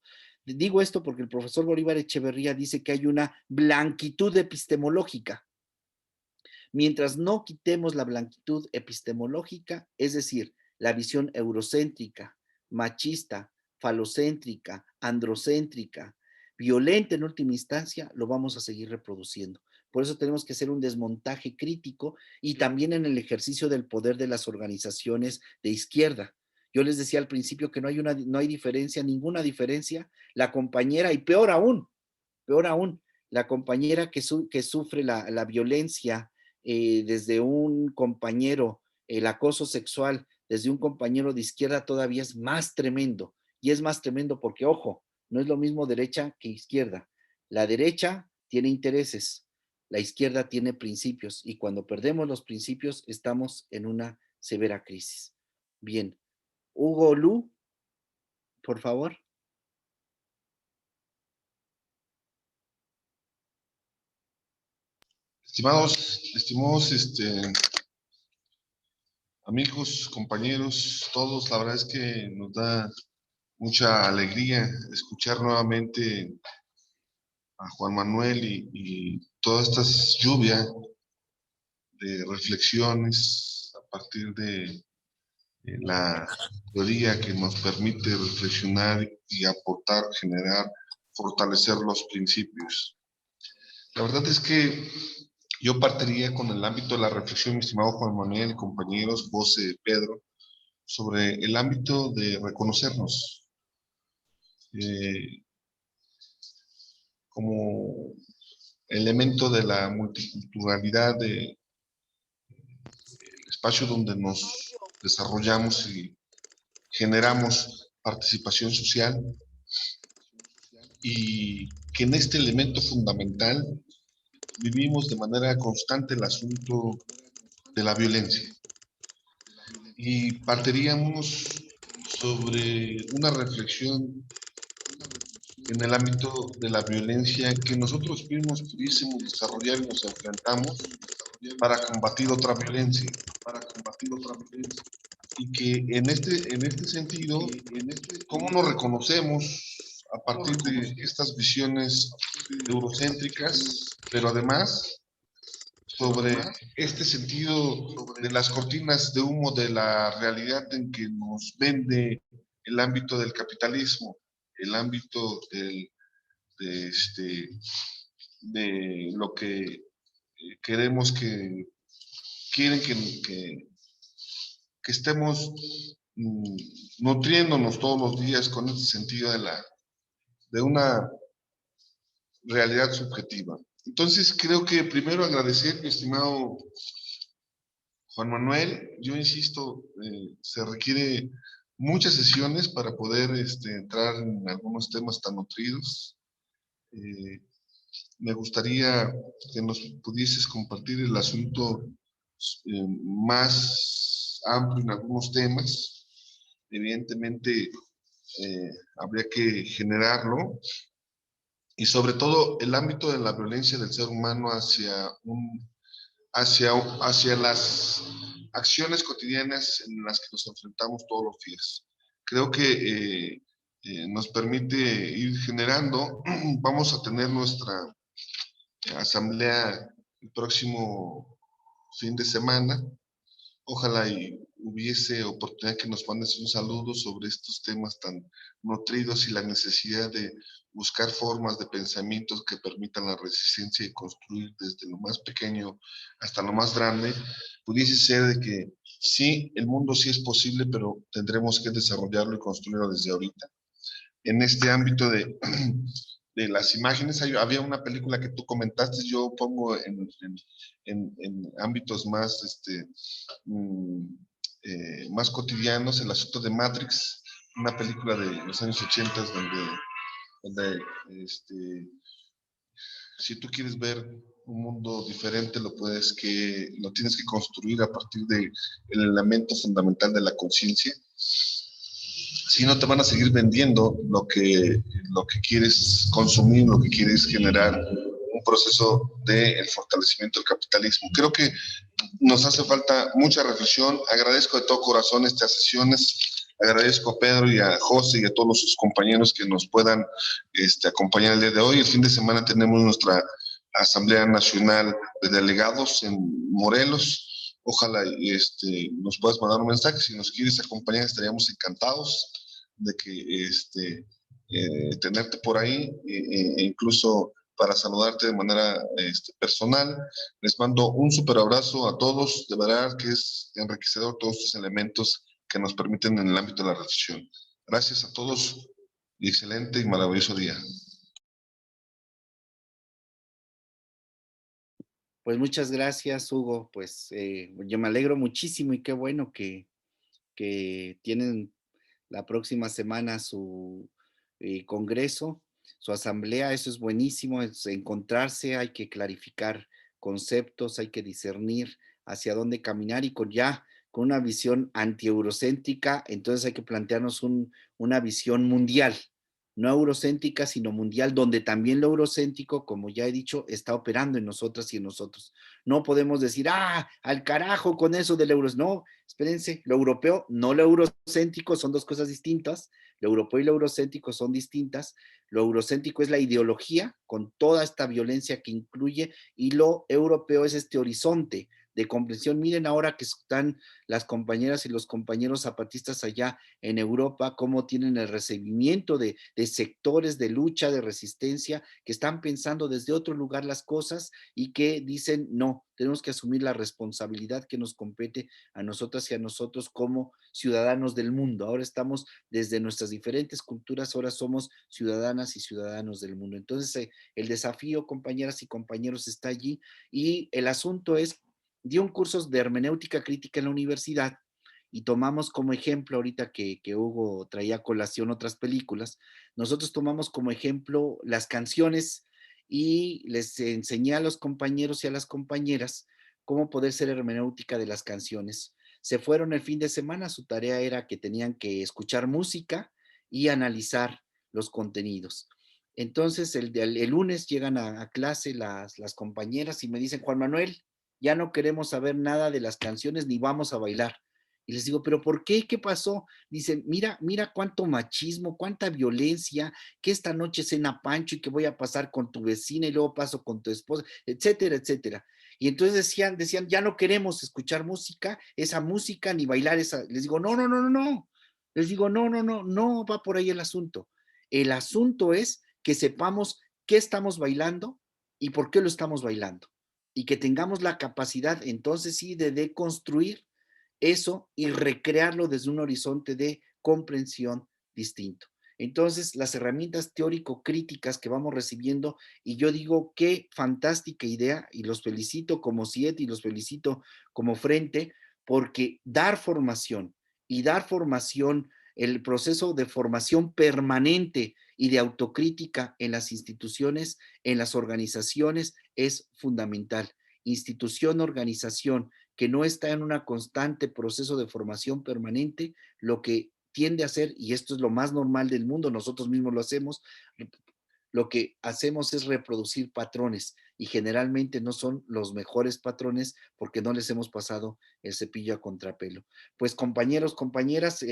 Digo esto porque el profesor Bolívar Echeverría dice que hay una blanquitud epistemológica. Mientras no quitemos la blanquitud epistemológica, es decir, la visión eurocéntrica, machista, falocéntrica, androcéntrica, violenta en última instancia, lo vamos a seguir reproduciendo. Por eso tenemos que hacer un desmontaje crítico y también en el ejercicio del poder de las organizaciones de izquierda. Yo les decía al principio que no hay diferencia, ninguna diferencia. La compañera, y peor aún, la compañera que sufre la violencia desde un compañero, el acoso sexual desde un compañero de izquierda todavía es más tremendo. Y es más tremendo porque, ojo, no es lo mismo derecha que izquierda. La derecha tiene intereses, la izquierda tiene principios, y cuando perdemos los principios estamos en una severa crisis. Bien. Hugo Lu, por favor. Estimados amigos, compañeros, todos, la verdad es que nos da mucha alegría escuchar nuevamente a Juan Manuel y toda esta lluvia de reflexiones a partir de la teoría que nos permite reflexionar y aportar, generar, fortalecer los principios. La verdad es que yo partiría con el ámbito de la reflexión, mi estimado Juan Manuel, compañeros, José, Pedro, sobre el ámbito de reconocernos como elemento de la multiculturalidad, del espacio donde nos desarrollamos y generamos participación social, y que en este elemento fundamental vivimos de manera constante el asunto de la violencia. Y partiríamos sobre una reflexión en el ámbito de la violencia que nosotros mismos pudiésemos desarrollar y nos enfrentamos para combatir otra violencia, y que en este sentido, ¿cómo nos reconocemos a partir de estas visiones eurocéntricas, pero además sobre este sentido de las cortinas de humo de la realidad en que nos vende el ámbito del capitalismo, el ámbito de lo que queremos que quieren que estemos nutriéndonos todos los días con este sentido de una realidad subjetiva. Entonces creo que primero agradecer, mi estimado Juan Manuel. Yo insisto, se requiere muchas sesiones para poder entrar en algunos temas tan nutridos. Me gustaría que nos pudieses compartir el asunto más amplio en algunos temas. Evidentemente, habría que generarlo, y sobre todo el ámbito de la violencia del ser humano hacia las acciones cotidianas en las que nos enfrentamos todos los días. Creo que nos permite ir generando. Vamos a tener nuestra asamblea el próximo fin de semana. Ojalá y hubiese oportunidad que nos mandes un saludo sobre estos temas tan nutridos y la necesidad de buscar formas de pensamientos que permitan la resistencia y construir desde lo más pequeño hasta lo más grande. Pudiese ser de que sí, el mundo sí es posible, pero tendremos que desarrollarlo y construirlo desde ahorita. En este ámbito de las imágenes, había una película que tú comentaste, yo pongo en ámbitos más, más cotidianos, el asunto de Matrix, una película de los años 80 donde si tú quieres ver un mundo diferente, lo tienes que construir a partir del elemento fundamental de la conciencia. Si no, te van a seguir vendiendo lo que quieres consumir, lo que quieres generar, un proceso de fortalecimiento del capitalismo. Creo que nos hace falta mucha reflexión. Agradezco de todo corazón estas sesiones. Agradezco a Pedro y a José y a todos sus compañeros que nos puedan acompañar el día de hoy. El fin de semana tenemos nuestra Asamblea Nacional de Delegados en Morelos. Ojalá nos puedas mandar un mensaje. Si nos quieres acompañar, estaríamos encantados de que tenerte por ahí, e incluso para saludarte de manera personal. Les mando un súper abrazo a todos. De verdad que es enriquecedor todos estos elementos que nos permiten en el ámbito de la reflexión. Gracias a todos y excelente y maravilloso día. Pues muchas gracias, Hugo. Pues yo me alegro muchísimo y qué bueno que tienen la próxima semana su congreso, su asamblea. Eso es buenísimo, es encontrarse, hay que clarificar conceptos, hay que discernir hacia dónde caminar y con una visión anti-eurocéntrica. Entonces hay que plantearnos una visión mundial, no eurocéntrica, sino mundial, donde también lo eurocéntrico, como ya he dicho, está operando en nosotras y en nosotros. No podemos decir, al carajo con eso del euro. No, espérense, lo europeo, no lo eurocéntrico, son dos cosas distintas. Lo europeo y lo eurocéntrico son distintas. Lo eurocéntrico es la ideología con toda esta violencia que incluye, y lo europeo es este horizonte de comprensión. Miren ahora que están las compañeras y los compañeros zapatistas allá en Europa, cómo tienen el recibimiento de sectores de lucha, de resistencia, que están pensando desde otro lugar las cosas y que dicen, no, tenemos que asumir la responsabilidad que nos compete a nosotras y a nosotros como ciudadanos del mundo. Ahora estamos desde nuestras diferentes culturas, ahora somos ciudadanas y ciudadanos del mundo. Entonces, el desafío, compañeras y compañeros, está allí, y el asunto es, di un curso de hermenéutica crítica en la universidad y tomamos como ejemplo, ahorita que Hugo traía a colación otras películas, nosotros tomamos como ejemplo las canciones y les enseñé a los compañeros y a las compañeras cómo poder ser hermenéutica de las canciones. se fueron el fin de semana, su tarea era que tenían que escuchar música y analizar los contenidos. Entonces, el lunes llegan a clase las compañeras y me dicen, Juan Manuel, ya no queremos saber nada de las canciones ni vamos a bailar. Y les digo, ¿pero por qué? ¿Qué pasó? Dicen, mira cuánto machismo, cuánta violencia, que esta noche cena Pancho y que voy a pasar con tu vecina y luego paso con tu esposa, etcétera, etcétera. Y entonces decían, ya no queremos escuchar esa música, ni bailar esa. Les digo, no. Les digo, no va por ahí el asunto. El asunto es que sepamos qué estamos bailando y por qué lo estamos bailando. Y que tengamos la capacidad, entonces sí, de deconstruir eso y recrearlo desde un horizonte de comprensión distinto. Entonces, las herramientas teórico-críticas que vamos recibiendo, y yo digo, qué fantástica idea, y los felicito como CIET y los felicito como Frente, porque dar formación, el proceso de formación permanente y de autocrítica en las instituciones, en las organizaciones, es fundamental. Institución, organización, que no está en un constante proceso de formación permanente, lo que tiende a hacer, y esto es lo más normal del mundo, nosotros mismos lo hacemos, lo que hacemos es reproducir patrones y generalmente no son los mejores patrones porque no les hemos pasado el cepillo a contrapelo. Pues compañeros, compañeras,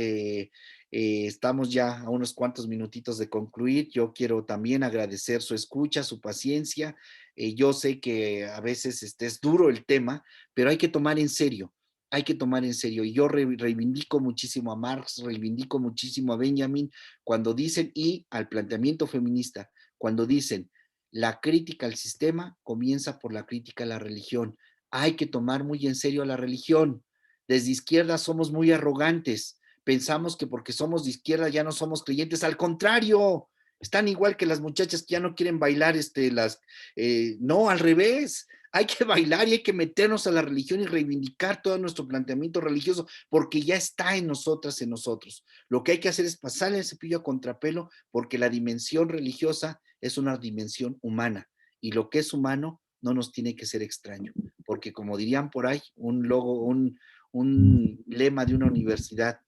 estamos ya a unos cuantos minutitos de concluir. Yo quiero también agradecer su escucha, su paciencia. Yo sé que a veces es duro el tema, pero hay que tomar en serio. Hay que tomar en serio. Y yo reivindico muchísimo a Marx, reivindico muchísimo a Benjamin cuando dicen, y al planteamiento feminista, cuando dicen, la crítica al sistema comienza por la crítica a la religión. Hay que tomar muy en serio a la religión. Desde izquierda somos muy arrogantes. Pensamos que porque somos de izquierda ya no somos creyentes. Al contrario, están igual que las muchachas que ya no quieren bailar, no, al revés. Hay que bailar y hay que meternos a la religión y reivindicar todo nuestro planteamiento religioso porque ya está en nosotras, en nosotros. Lo que hay que hacer es pasarle el cepillo a contrapelo porque la dimensión religiosa es una dimensión humana y lo que es humano no nos tiene que ser extraño, porque como dirían por ahí, un lema de una universidad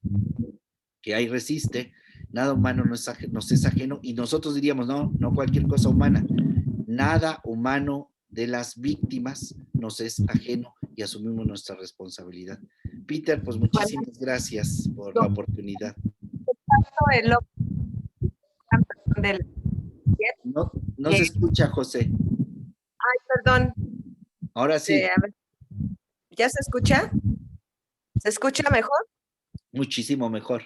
que ahí resiste, nada humano nos es ajeno, y nosotros diríamos, no cualquier cosa humana, nada humano de las víctimas nos es ajeno y asumimos nuestra responsabilidad. Peter, pues muchísimas gracias por la oportunidad. No se escucha, José. Ay, perdón. Ahora sí. ¿Ya se escucha? ¿Se escucha mejor? Muchísimo mejor.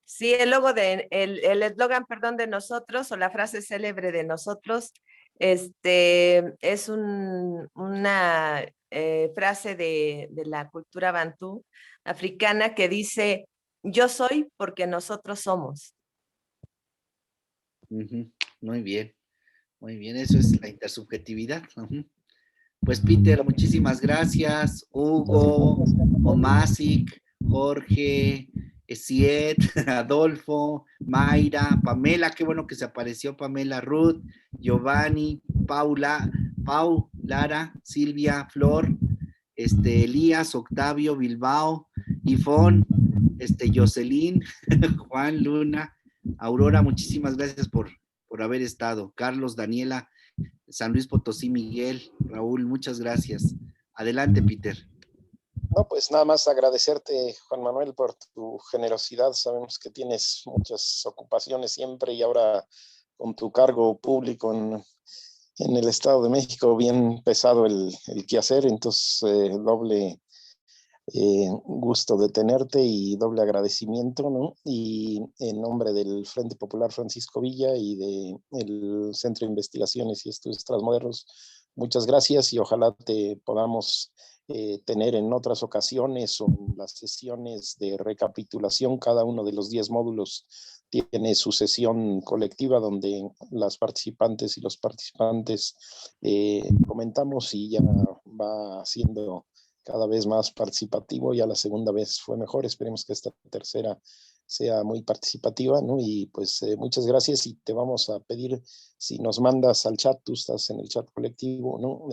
Sí, el logo el eslogan, perdón, de nosotros, o la frase célebre de nosotros, es una frase de la cultura bantú africana que dice, yo soy porque nosotros somos. Muy bien, eso es la intersubjetividad. Pues Peter, muchísimas gracias. Hugo, Omasic, Jorge, Esiet, Adolfo, Mayra, Pamela, qué bueno que se apareció Pamela, Ruth, Giovanni, Pau, Lara, Silvia, Flor, Elías, Octavio, Bilbao, Ivonne, Jocelyn, Juan, Luna, Aurora, muchísimas gracias por haber estado. Carlos, Daniela, San Luis Potosí, Miguel, Raúl, muchas gracias. Adelante, Peter. No, pues nada más agradecerte, Juan Manuel, por tu generosidad. Sabemos que tienes muchas ocupaciones siempre y ahora con tu cargo público en el Estado de México, bien pesado el quehacer, entonces doble gusto de tenerte y doble agradecimiento, ¿no? Y en nombre del Frente Popular Francisco Villa y del Centro de Investigaciones y Estudios Transmodernos, muchas gracias y ojalá te podamos tener en otras ocasiones o en las sesiones de recapitulación. Cada uno de los 10 módulos tiene su sesión colectiva donde las participantes y los participantes comentamos y ya va siendo cada vez más participativo. Ya la segunda vez fue mejor, esperemos que esta tercera sea muy participativa, ¿no? Y pues muchas gracias y te vamos a pedir si nos mandas al chat, tú estás en el chat colectivo, ¿no?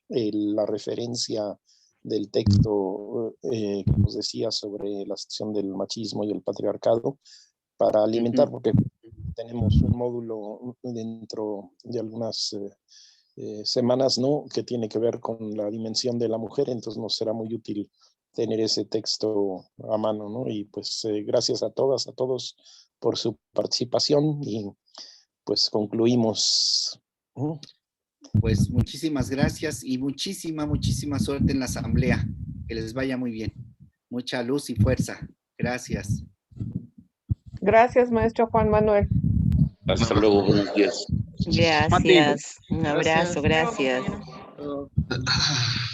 La referencia del texto que nos decía sobre la sección del machismo y el patriarcado para alimentar, porque tenemos un módulo dentro de algunas semanas, ¿no?, que tiene que ver con la dimensión de la mujer, entonces nos será muy útil tener ese texto a mano, ¿no? Y pues gracias a todas, a todos por su participación y pues concluimos. Pues muchísimas gracias y muchísima suerte en la asamblea. Que les vaya muy bien. Mucha luz y fuerza. Gracias. Gracias, maestro Juan Manuel. Hasta luego, buenos días. Gracias. Un abrazo, gracias. Gracias.